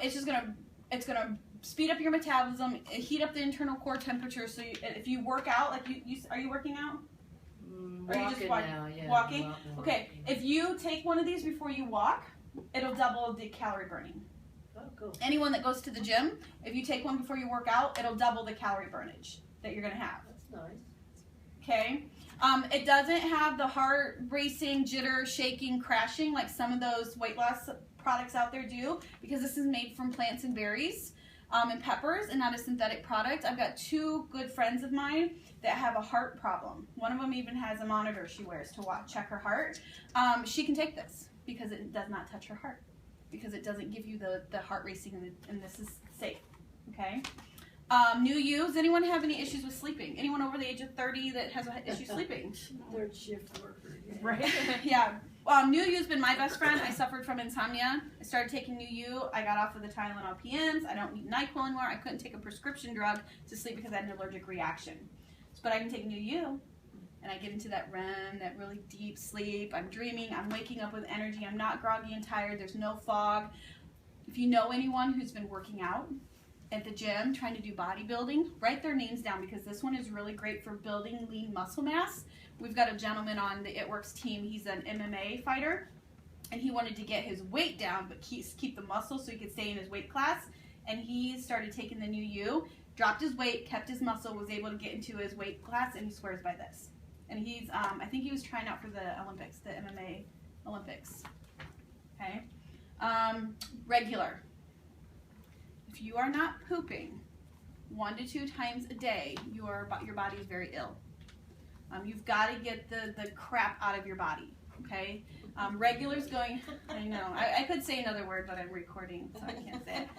it's gonna speed up your metabolism, heat up the internal core temperature. So if you work out, like are you working out? Or are you just walking? Now, yeah, Walking. Okay, if you take one of these before you walk, it'll double the calorie burning. Oh, cool. Anyone that goes to the gym, if you take one before you work out, it'll double the calorie burnage that you're gonna have. That's nice. Okay. It doesn't have the heart racing, jitter, shaking, crashing like some of those weight loss products out there do, because this is made from plants and berries and peppers and not a synthetic product. I've got 2 good friends of mine that have a heart problem. One of them even has a monitor she wears to check her heart. She can take this. because it does not touch your heart, because it doesn't give you the heart racing, and this is safe, okay? New you, does anyone have any issues with sleeping? Anyone over the age of 30 that has an issue sleeping? Third shift worker. Right. Yeah. New you's been my best friend. I suffered from insomnia. I started taking New you. I got off of the Tylenol PMs. I don't need NyQuil anymore. I couldn't take a prescription drug to sleep because I had an allergic reaction. But I can take New you, and I get into that REM, that really deep sleep. I'm dreaming. I'm waking up with energy. I'm not groggy and tired. There's no fog. If you know anyone who's been working out at the gym, trying to do bodybuilding, write their names down, because this one is really great for building lean muscle mass. We've got a gentleman on the It Works team. He's an MMA fighter, and he wanted to get his weight down but keep the muscle so he could stay in his weight class. And he started taking the New you, dropped his weight, kept his muscle, was able to get into his weight class, and he swears by this. And he's, I think he was trying out for the Olympics, the MMA Olympics. Okay. Regular. If you are not pooping 1 to 2 times a day, your body is very ill. You've got to get the crap out of your body, okay? Regular's going, I know, I could say another word, but I'm recording, so I can't say it.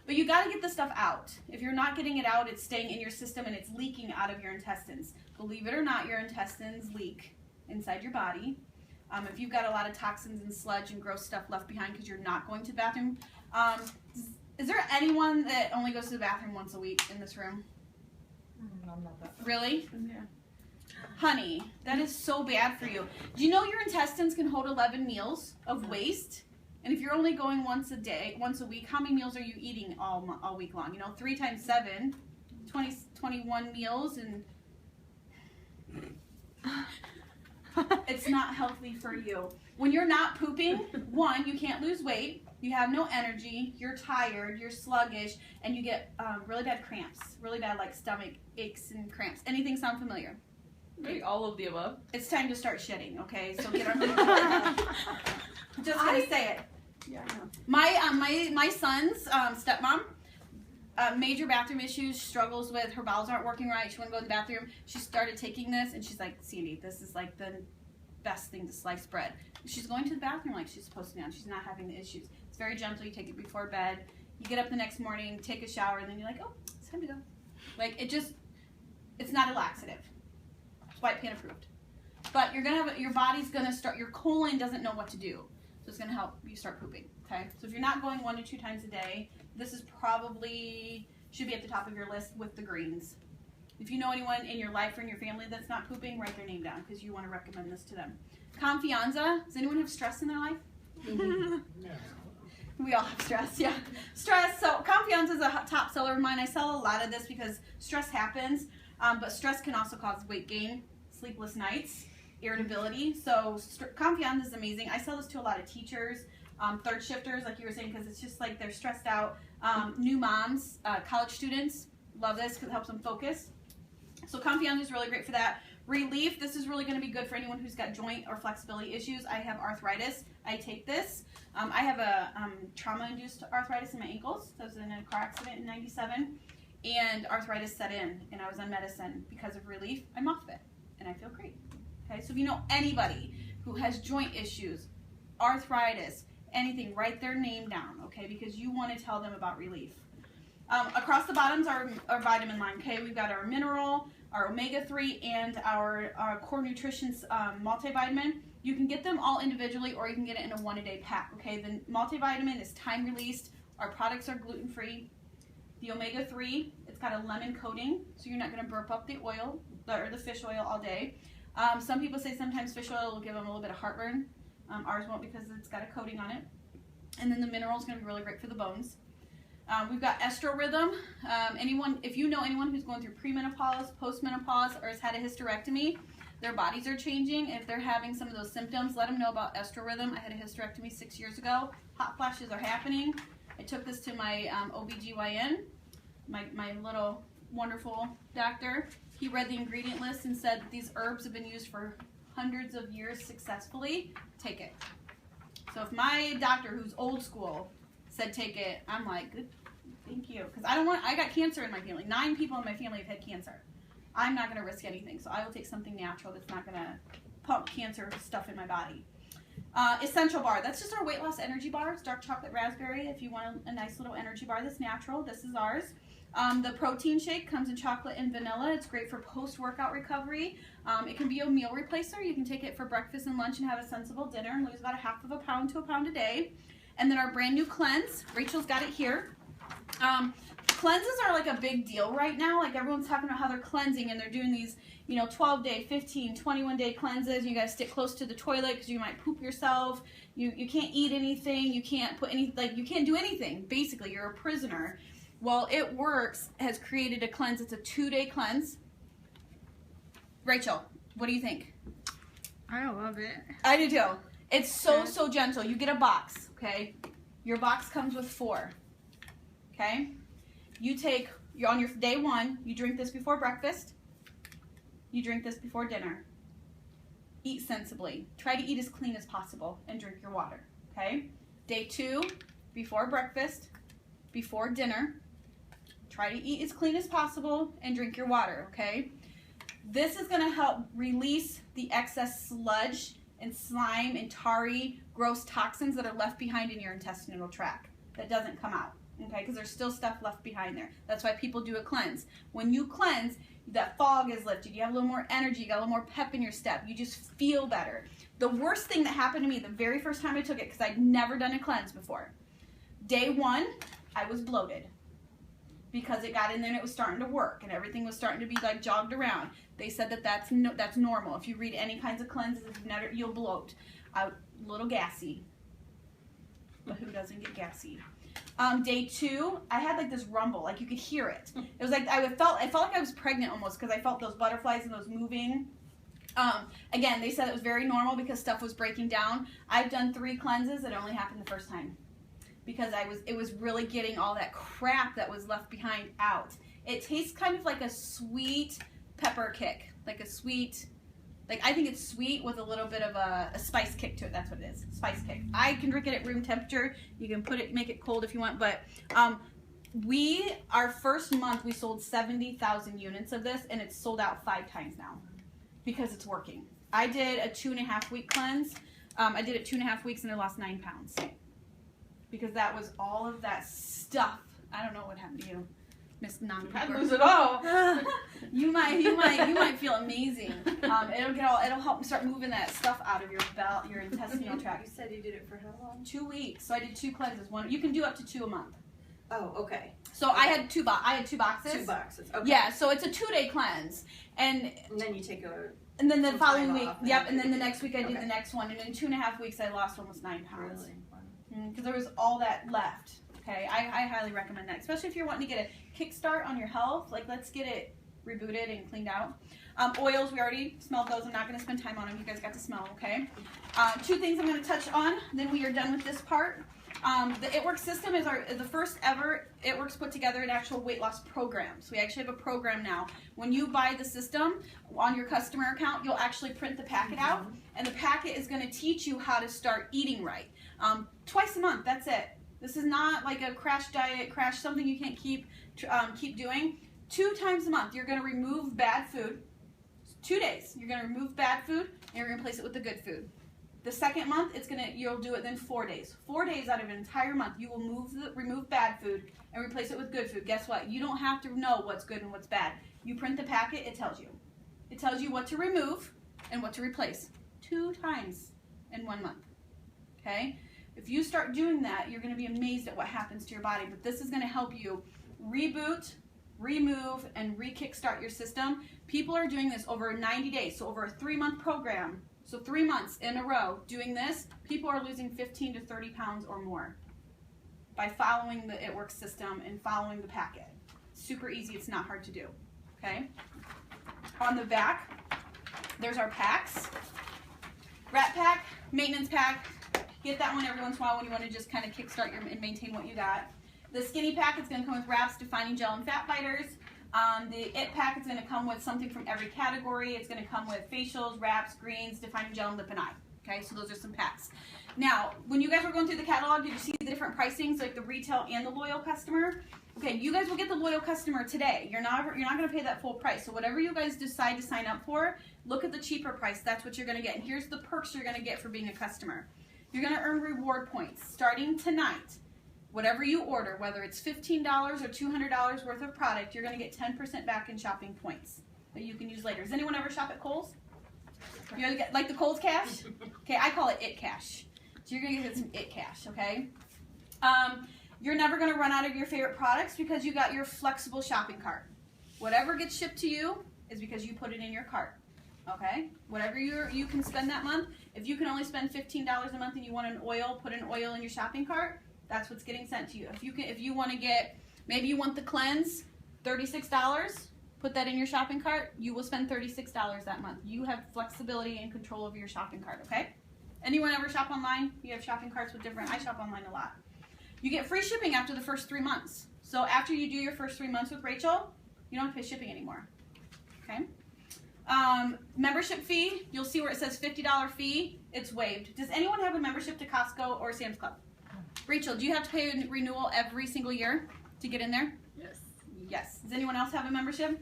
But you got to get the stuff out. If you're not getting it out, it's staying in your system and it's leaking out of your intestines. Believe it or not, your intestines leak inside your body. If you've got a lot of toxins and sludge and gross stuff left behind because you're not going to the bathroom. Is there anyone that only goes to the bathroom once a week in this room? I'm not that. Really? Yeah. Honey, that is so bad for you. Do you know your intestines can hold 11 meals of waste? And if you're only going once a week, how many meals are you eating all week long? You know, 3 times 7, 21 meals, and it's not healthy for you. When you're not pooping, 1, you can't lose weight, you have no energy, you're tired, you're sluggish, and you get really bad cramps, really bad like stomach aches and cramps. Anything sound familiar? Maybe all of the above. It's time to start shitting, okay? So get on. Just gonna say it. Yeah, I know. My son's stepmom, major bathroom issues, struggles with her bowels aren't working right. She wouldn't go to the bathroom. She started taking this, and she's like, Sandy, this is like the best thing to slice bread. She's going to the bathroom like she's supposed to now. She's not having the issues. It's very gentle. You take it before bed. You get up the next morning, take a shower, and then you're like, oh, it's time to go. Like it's not a laxative. White pan approved. But you're gonna have, your body's gonna start, your colon doesn't know what to do. So it's gonna help you start pooping, okay? So if you're not going 1 to 2 times a day, this is probably, should be at the top of your list with the greens. If you know anyone in your life or in your family that's not pooping, write their name down because you wanna recommend this to them. Confianza, does anyone have stress in their life? Yeah. We all have stress, yeah. Stress, so Confianza is a top seller of mine. I sell a lot of this because stress happens. But stress can also cause weight gain, sleepless nights, irritability. So Confianza is amazing. I sell this to a lot of teachers, third shifters, like you were saying, because it's just like they're stressed out. New moms, college students love this because it helps them focus. So Confianza is really great for that. Relief, this is really going to be good for anyone who's got joint or flexibility issues. I have arthritis. I take this. I have a trauma-induced arthritis in my ankles. I was in a car accident in '97. And arthritis set in, and I was on medicine. Because of relief, I'm off it, and I feel great. Okay, so if you know anybody who has joint issues, arthritis, anything, write their name down, okay, because you want to tell them about relief. Across the bottoms are our vitamin line, okay? We've got our mineral, our omega-3, and our core nutrition multivitamin. You can get them all individually, or you can get it in a 1-a-day pack, okay? The multivitamin is time-released. Our products are gluten-free. The omega-3, it's got a lemon coating, so you're not going to burp up the oil, or the fish oil all day. Some people say sometimes fish oil will give them a little bit of heartburn. Ours won't because it's got a coating on it. And then the mineral is going to be really great for the bones. We've got Estro Rhythm. If you know anyone who's going through premenopause, postmenopause, or has had a hysterectomy, their bodies are changing. If they're having some of those symptoms, let them know about Estro Rhythm. I had a hysterectomy 6 years ago. Hot flashes are happening. I took this to my OBGYN, my little wonderful doctor. He read the ingredient list and said these herbs have been used for hundreds of years successfully. Take it. So if my doctor, who's old school, said take it, I'm like, good, thank you. Because I got cancer in my family. 9 people in my family have had cancer. I'm not going to risk anything. So I will take something natural that's not going to pump cancer stuff in my body. Essential Bar. That's just our weight loss energy bar. It's dark chocolate raspberry. If you want a nice little energy bar that's natural, this is ours. The protein shake comes in chocolate and vanilla. It's great for post-workout recovery. It can be a meal replacer. You can take it for breakfast and lunch and have a sensible dinner and lose about a half of a pound to a pound a day. And then our brand new cleanse. Rachel's got it here. Cleanses are like a big deal right now. Like everyone's talking about how they're cleansing and they're doing these, 12-day, 15, 21-day cleanses. You gotta stick close to the toilet because you might poop yourself. You can't eat anything. You can't put any, you can't do anything. Basically, you're a prisoner. Well, It Works has created a cleanse. It's a 2-day cleanse. Rachel, what do you think? I love it. I do too. It's so gentle. You get a box, okay? Your box comes with 4, okay? You're on your day 1, you drink this before breakfast. You drink this before dinner. Eat sensibly. Try to eat as clean as possible and drink your water, okay? Day 2, before breakfast, before dinner. Try to eat as clean as possible and drink your water, okay? This is going to help release the excess sludge and slime and tarry, gross toxins that are left behind in your intestinal tract that doesn't come out, okay? Because there's still stuff left behind there. That's why people do a cleanse. When you cleanse, that fog is lifted. You have a little more energy. You got a little more pep in your step. You just feel better. The worst thing that happened to me the very first time I took it, because I'd never done a cleanse before, day 1, I was bloated because it got in there and it was starting to work and everything was starting to be like jogged around. They said that that's normal. If you read any kinds of cleanses, you'll bloat. A little gassy, but who doesn't get gassy? Day 2, I had like this rumble, like you could hear it. It was like I felt like I was pregnant almost because I felt those butterflies and those moving. Again, they said it was very normal because stuff was breaking down. I've done 3 cleanses. It only happened the first time because it was really getting all that crap that was left behind out. It tastes kind of like a sweet pepper kick, like a sweet, I think it's sweet with a little bit of a spice kick to it. That's what it is, spice kick. I can drink it at room temperature. You can make it cold if you want, but our first month we sold 70,000 units of this and it's sold out 5 times now because it's working. I did a 2.5 week cleanse. I did it 2.5 weeks and I lost 9 pounds because that was all of that stuff. I don't know what happened to you, Miss I'd lose it all. You might feel amazing. It'll help start moving that stuff out of your intestinal tract. You said you did it for how long? 2 weeks. So I did 2 cleanses. You can do up to 2 a month. Oh, okay. So I had 2 boxes. 2 boxes. Okay. Yeah. So it's a 2-day cleanse, and then you take and then the some following time week, off and then the next week I did the next one, and in 2.5 weeks I lost almost 9 pounds. Really? Because there was all that left. Okay, I highly recommend that, especially if you're wanting to get a kickstart on your health. Like, let's get it rebooted and cleaned out. Oils, we already smelled those. I'm not going to spend time on them. You guys got to smell, okay? 2 things I'm going to touch on, then we are done with this part. The It Works system is the first ever It Works put together an actual weight loss program. So we actually have a program now. When you buy the system on your customer account, you'll actually print the packet out, and the packet is going to teach you how to start eating right. Twice a month, that's it. This is not like a crash diet, something you can't keep doing. 2 times a month, you're going to remove bad food. 2 days, you're going to remove bad food, and you're going to replace it with the good food. The second month, you'll do it then 4 days. 4 days out of an entire month, you will remove bad food and replace it with good food. Guess what? You don't have to know what's good and what's bad. You print the packet, it tells you. It tells you what to remove and what to replace. 2 times in 1 month. Okay? If you start doing that, you're going to be amazed at what happens to your body. But this is going to help you reboot, remove, and re-kickstart your system. People are doing this over 90 days, so over a 3-month program. So 3 months in a row doing this, people are losing 15 to 30 pounds or more by following the It Works system and following the packet. Super easy. It's not hard to do. Okay? On the back, there's our packs. Rat pack, maintenance pack. Get that one every once in a while when you want to just kind of kickstart and maintain what you got. The skinny pack is going to come with wraps, defining gel, and fat biters. The It pack is going to come with something from every category. It's going to come with facials, wraps, greens, defining gel, and lip and eye. Okay, so those are some packs. Now, when you guys were going through the catalog, did you see the different pricings, like the retail and the loyal customer? Okay, you guys will get the loyal customer today. You're not going to pay that full price. So whatever you guys decide to sign up for, look at the cheaper price. That's what you're going to get. And here's the perks you're going to get for being a customer. you're going to earn reward points starting tonight. Whatever you order, whether it's $15 or $200 worth of product, you're going to get 10% back in shopping points that you can use later. Does anyone ever shop at Kohl's? You know, like the Kohl's cash? Okay, I call it IT cash. So you're going to get some IT cash, okay? You're never going to run out of your favorite products because you got your flexible shopping cart. Whatever gets shipped to you is because you put it in your cart, okay? Whatever you can spend that month, if you can only spend $15 a month and you want an oil, put an oil in your shopping cart, that's what's getting sent to you. If you want to get, maybe you want the cleanse, $36, put that in your shopping cart, you will spend $36 that month. You have flexibility and control over your shopping cart, okay? Anyone ever shop online? You have shopping carts with different, I shop online a lot. You get free shipping after the first 3 months. So after you do your first 3 months with Rachel, you don't have to pay shipping anymore, okay? Membership fee, you'll see where it says $50 fee, it's waived. Does anyone have a membership to Costco or Sam's Club? Rachel, do you have to pay a renewal every single year to get in there? Yes. Yes. Does anyone else have a membership?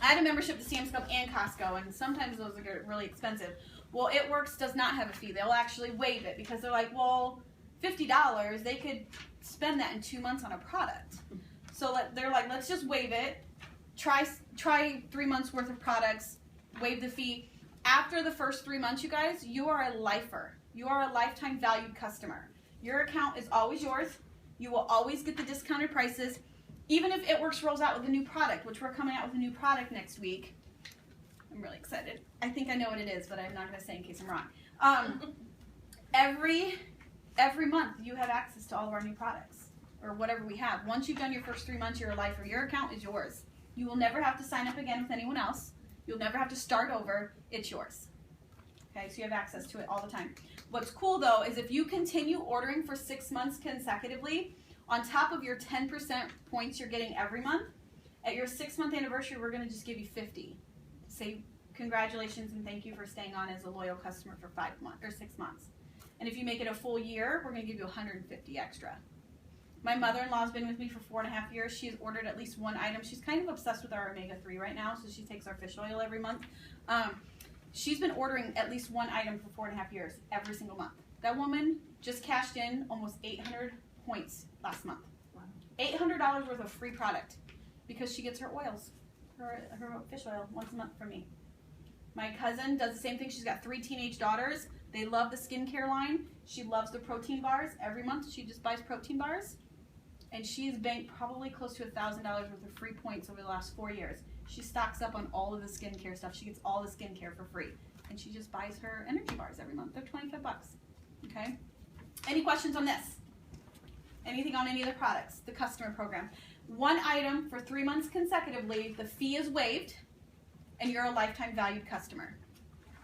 I had a membership to Sam's Club and Costco, and sometimes those are really expensive. Well, It Works does not have a fee. They'll actually waive it because they're like, well, $50, they could spend that in 2 months on a product. So they're like, let's just waive it. Try 3 months worth of products, waive the fee. After the first 3 months, you guys, you are a lifer. You are a lifetime valued customer. Your account is always yours. You will always get the discounted prices. Even if It Works rolls out with a new product, which we're coming out with a new product next week. I'm really excited. I think I know what it is, but I'm not going to say in case I'm wrong. Every month you have access to all of our new products or whatever we have. Once you've done your first 3 months, you're a lifer. Your account is yours. You will never have to sign up again with anyone else. You'll never have to start over. It's yours. Okay, so you have access to it all the time. What's cool though is if you continue ordering for 6 months consecutively, on top of your 10% points you're getting every month, at your 6-month anniversary, we're going to just give you 50 to say congratulations and thank you for staying on as a loyal customer for 5 months or 6 months. And if you make it a full year, we're going to give you 150 extra. My mother-in-law's been with me for 4.5 years. She's ordered at least one item. She's kind of obsessed with our omega-3 right now, so she takes our fish oil every month. She's been ordering at least one item for 4.5 years, every single month. That woman just cashed in almost 800 points last month. Wow. $800 worth of free product because she gets her oils, her fish oil once a month from me. My cousin does the same thing. She's got 3 teenage daughters. They love the skincare line. She loves the protein bars. Every month she just buys protein bars. And she's banked probably close to $1,000 worth of free points over the last 4 years. She stocks up on all of the skincare stuff. She gets all the skincare for free. And she just buys her energy bars every month. They're 25 bucks. Okay? Any questions on this? Anything on any of the products? The customer program. One item for 3 months consecutively, the fee is waived, and you're a lifetime valued customer.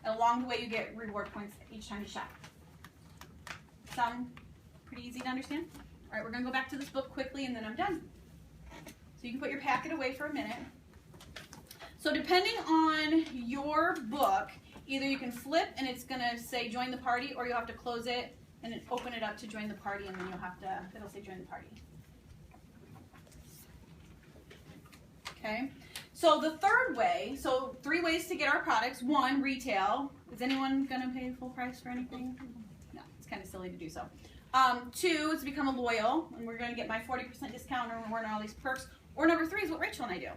And along the way, you get reward points each time you shop. Sound pretty easy to understand? All right, we're going to go back to this book quickly, and then I'm done. So you can put your packet away for a minute. So depending on your book, either you can flip, and it's going to say join the party, or you'll have to close it and then open it up to join the party, and then you'll have to, it'll say join the party. Okay, so the third way, so 3 ways to get our products. 1, retail. Is anyone going to pay full price for anything? No, it's kind of silly to do so. 2 is to become a loyal, and we're going to get my 40% discount and we're earning all these perks. Or number 3 is what Rachel and I do.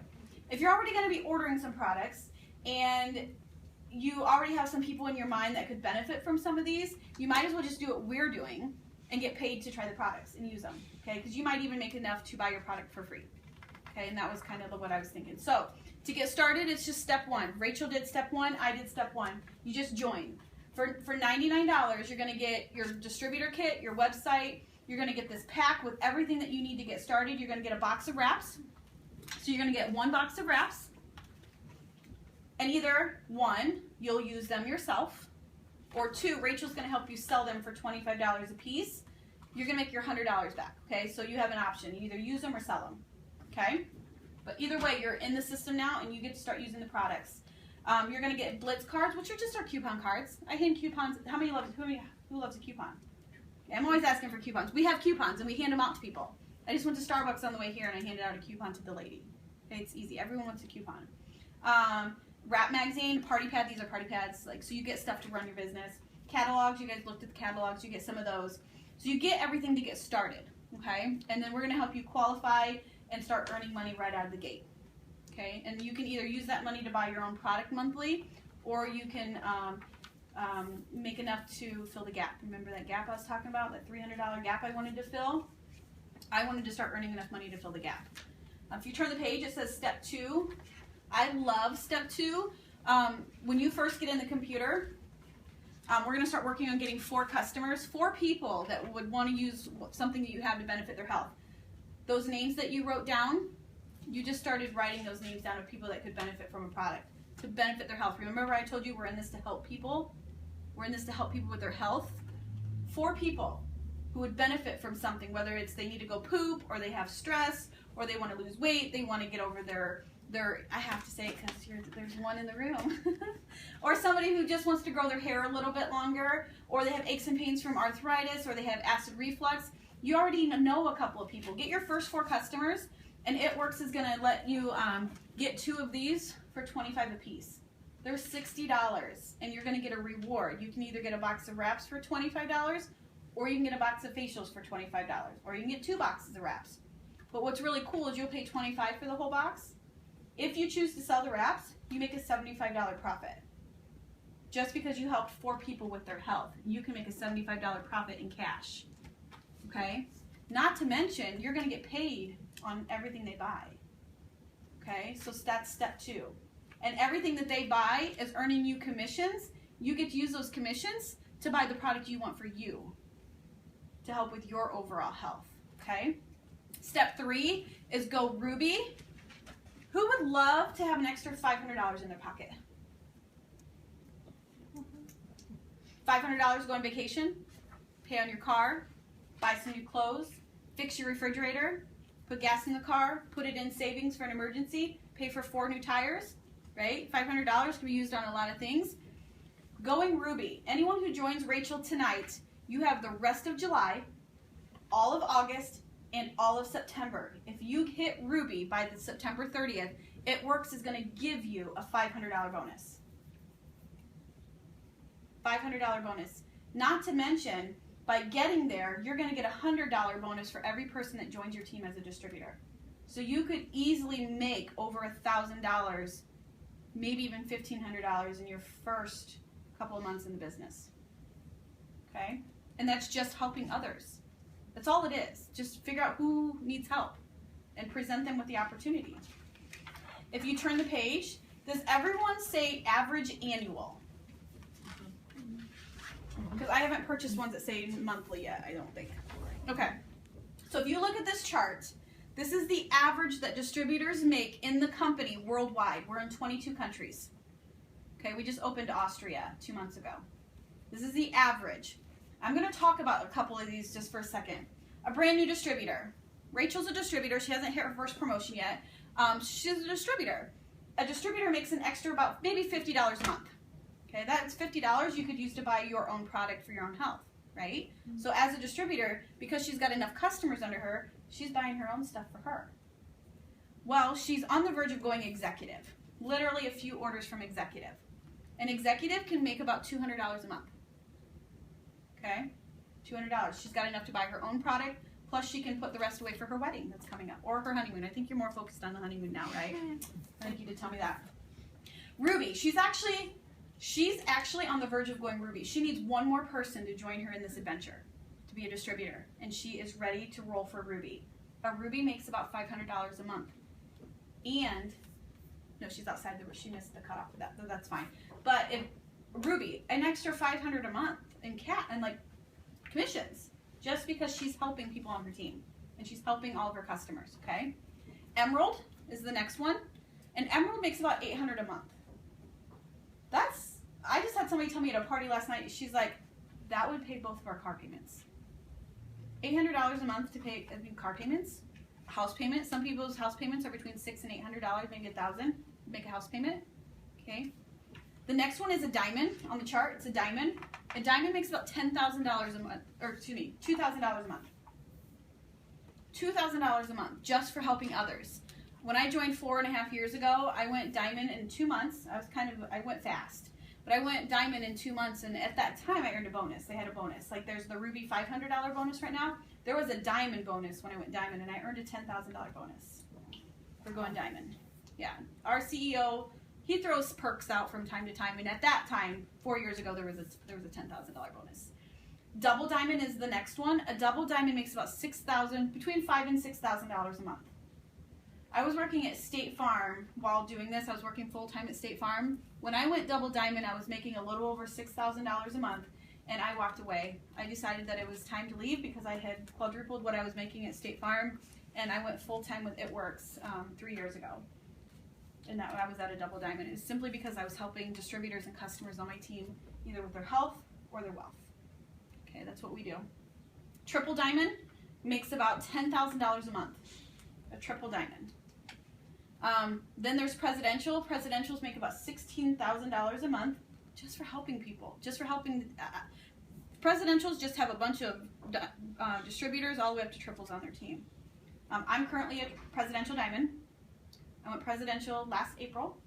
If you're already going to be ordering some products and you already have some people in your mind that could benefit from some of these, you might as well just do what we're doing and get paid to try the products and use them, okay? Because you might even make enough to buy your product for free, okay? And that was kind of what I was thinking. So to get started, it's just step 1. Rachel did step 1, I did step 1. You just join. For $99, you're going to get your distributor kit, your website. You're going to get this pack with everything that you need to get started. You're going to get a box of wraps. So you're going to get 1 box of wraps. And either 1, you'll use them yourself, or 2, Rachel's going to help you sell them for $25 a piece. You're going to make your $100 back, okay? So you have an option. You either use them or sell them, okay? But either way, you're in the system now, and you get to start using the products. You're going to get Blitz cards, which are just our coupon cards. I hand coupons. Who loves a coupon? I'm always asking for coupons. We have coupons, and we hand them out to people. I just went to Starbucks on the way here, and I handed out a coupon to the lady. Okay, it's easy. Everyone wants a coupon. Wrap magazine, party pad. These are party pads. So you get stuff to run your business. catalogs. You guys looked at the catalogs. You get some of those. So you get everything to get started, okay? And then we're going to help you qualify and start earning money right out of the gate, okay? And you can either use that money to buy your own product monthly, or you can make enough to fill the gap. Remember that gap I was talking about, that $300 gap I wanted to fill? I wanted to start earning enough money to fill the gap. If you turn the page, it says step 2. I love step 2. When you first get in the computer, we're going to start working on getting 4 customers, 4 people that would want to use something that you have to benefit their health. Those names that you wrote down, you just started writing those names down of people that could benefit from a product, to benefit their health. Remember I told you we're in this to help people? We're in this to help people with their health. 4 people who would benefit from something, whether it's they need to go poop, or they have stress, or they want to lose weight, they want to get over their I have to say it because there's one in the room. Or somebody who just wants to grow their hair a little bit longer, or they have aches and pains from arthritis, or they have acid reflux. You already know a couple of people. Get your first 4 customers, and It Works is going to let you get 2 of these for $25 a piece. They're $60, and you're going to get a reward. You can either get a box of wraps for $25, or you can get a box of facials for $25, or you can get 2 boxes of wraps. But what's really cool is you'll pay $25 for the whole box. If you choose to sell the wraps, you make a $75 profit. Just because you helped 4 people with their health, you can make a $75 profit in cash. Okay? Not to mention, you're going to get paid on everything they buy. Okay? So that's step 2. And everything that they buy is earning you commissions. You get to use those commissions to buy the product you want for you, to help with your overall health. Okay? Step 3 is go Ruby. Who would love to have an extra $500 in their pocket? $500 go on vacation, pay on your car, buy some new clothes, fix your refrigerator, put gas in the car, put it in savings for an emergency, pay for 4 new tires, right? $500 can be used on a lot of things. Going Ruby. Anyone who joins Rachel tonight, you have the rest of July, all of August, and all of September. If you hit Ruby by the September 30th, It Works is going to give you a $500 bonus. $500 bonus. Not to mention, by getting there, you're going to get a $100 bonus for every person that joins your team as a distributor. So you could easily make over $1,000, maybe even $1,500 in your first couple of months in the business. Okay? And that's just helping others. That's all it is. Just figure out who needs help and present them with the opportunity. If you turn the page, does everyone say average annual? Because I haven't purchased ones that say monthly yet, I don't think. Okay. So if you look at this chart, this is the average that distributors make in the company worldwide. We're in 22 countries. Okay, we just opened Austria 2 months ago. This is the average. I'm going to talk about a couple of these just for a second. A brand new distributor. Rachel's a distributor. She hasn't hit her first promotion yet. She's a distributor. A distributor makes an extra about maybe $50 a month. Okay, that's $50 you could use to buy your own product for your own health, right? Mm-hmm. So as a distributor, because she's got enough customers under her, she's buying her own stuff for her. Well, she's on the verge of going executive. Literally a few orders from executive. An executive can make about $200 a month. Okay? $200. She's got enough to buy her own product, plus she can put the rest away for her wedding that's coming up, or her honeymoon. I think you're more focused on the honeymoon now, right? I think you did tell me that. Ruby, she's actually on the verge of going Ruby. She needs one more person to join her in this adventure, to be a distributor, and she is ready to roll for Ruby. A Ruby makes about $500 a month. And, no, she's outside she missed the cutoff of that, so that's fine. But if Ruby, an extra $500 a month in commissions, just because she's helping people on her team, and she's helping all of her customers, okay? Emerald is the next one, and Emerald makes about $800 a month. I just had somebody tell me at a party last night, she's like, that would pay both of our car payments. $800 a month to pay car payments, house payment. Some people's house payments are between $600 and $800, maybe $1,000, make a house payment, okay? The next one is a diamond on the chart. It's a diamond. A diamond makes about $10,000 a month, or excuse me, $2,000 a month. $2,000 a month just for helping others. When I joined 4.5 years ago, I went diamond in 2 months. I went fast. But I went diamond in 2 months, and at that time I earned a bonus. They had a bonus. Like there's the Ruby $500 bonus right now. There was a diamond bonus when I went diamond, and I earned a $10,000 bonus for going diamond. Yeah. Our CEO, he throws perks out from time to time, and at that time, 4 years ago, there was a $10,000 bonus. Double diamond is the next one. A double diamond makes about between $5,000 and $6,000 a month. I was working at State Farm while doing this. I was working full time at State Farm. When I went double diamond, I was making a little over $6,000 a month, and I walked away. I decided that it was time to leave because I had quadrupled what I was making at State Farm, and I went full time with It Works 3 years ago. And that I was at a double diamond. It was simply because I was helping distributors and customers on my team either with their health or their wealth. Okay, that's what we do. Triple diamond makes about $10,000 a month. A triple diamond. Then there's presidential. Presidentials make about $16,000 a month just for helping people. Just for helping. Presidentials just have a bunch of distributors all the way up to triples on their team. I'm currently a presidential diamond. I went presidential last April.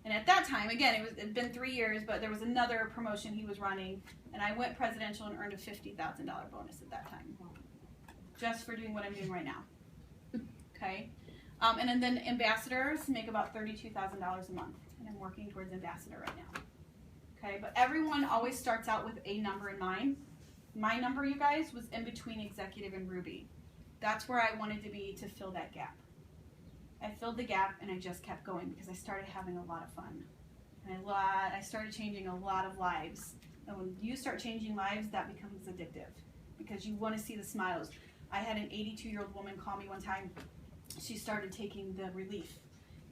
And at that time, again, it'd been 3 years, but there was another promotion he was running, and I went presidential and earned a $50,000 bonus at that time, just for doing what I'm doing right now. Okay, and then ambassadors make about $32,000 a month, and I'm working towards ambassador right now. Okay, but everyone always starts out with a number in mind. My number, you guys, was in between executive and Ruby. That's where I wanted to be to fill that gap. I filled the gap, and I just kept going because I started having a lot of fun. And I started changing a lot of lives. And when you start changing lives, that becomes addictive because you want to see the smiles. I had an 82-year-old woman call me one time. She started taking the Relief,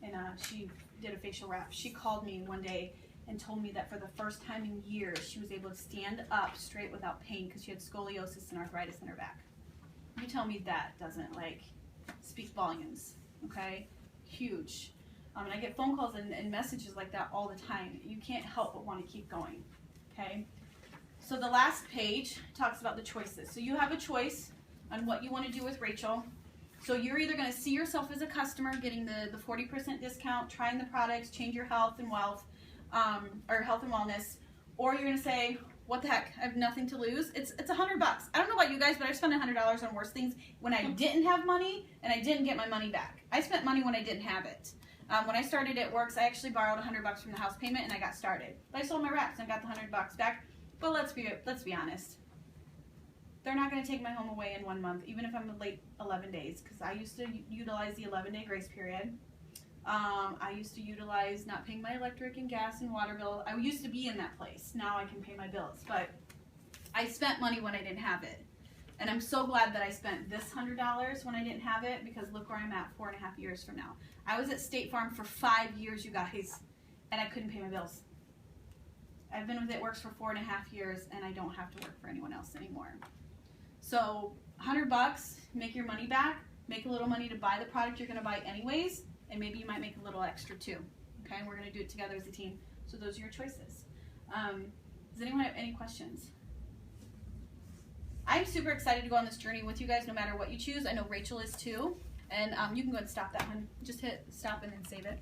and she did a facial wrap. She called me one day and told me that for the first time in years, she was able to stand up straight without pain because she had scoliosis and arthritis in her back. You tell me that doesn't, speak volumes. Okay, huge. And I get phone calls and messages like that all the time. You can't help but want to keep going. Okay, so the last page talks about the choices. So you have a choice on what you want to do with Rachel. So you're either going to see yourself as a customer getting the 40% discount, trying the products, change your health and wealth, or health and wellness, or you're going to say, what the heck, I have nothing to lose. It's $100. I don't know about you guys, but I've spent $100 on worse things when I didn't have money and I didn't get my money back. I spent money when I didn't have it. When I started at Works, I actually borrowed $100 from the house payment and I got started. But I sold my wraps and got the $100 back. But let's be honest. They're not going to take my home away in 1 month, even if I'm late 11 days, because I used to utilize the 11-day grace period. I used to utilize not paying my electric and gas and water bill. I used to be in that place. Now I can pay my bills. But I spent money when I didn't have it. And I'm so glad that I spent this $100 when I didn't have it, because look where I'm at 4.5 years from now. I was at State Farm for 5 years, you guys, and I couldn't pay my bills. I've been with It Works for 4.5 years, and I don't have to work for anyone else anymore. So $100, make your money back, make a little money to buy the product you're going to buy anyways, and maybe you might make a little extra too. Okay, and we're going to do it together as a team. So those are your choices. Does anyone have any questions? I'm super excited to go on this journey with you guys, no matter what you choose. I know Rachel is too. And you can go ahead and stop that one. Just hit stop and then save it.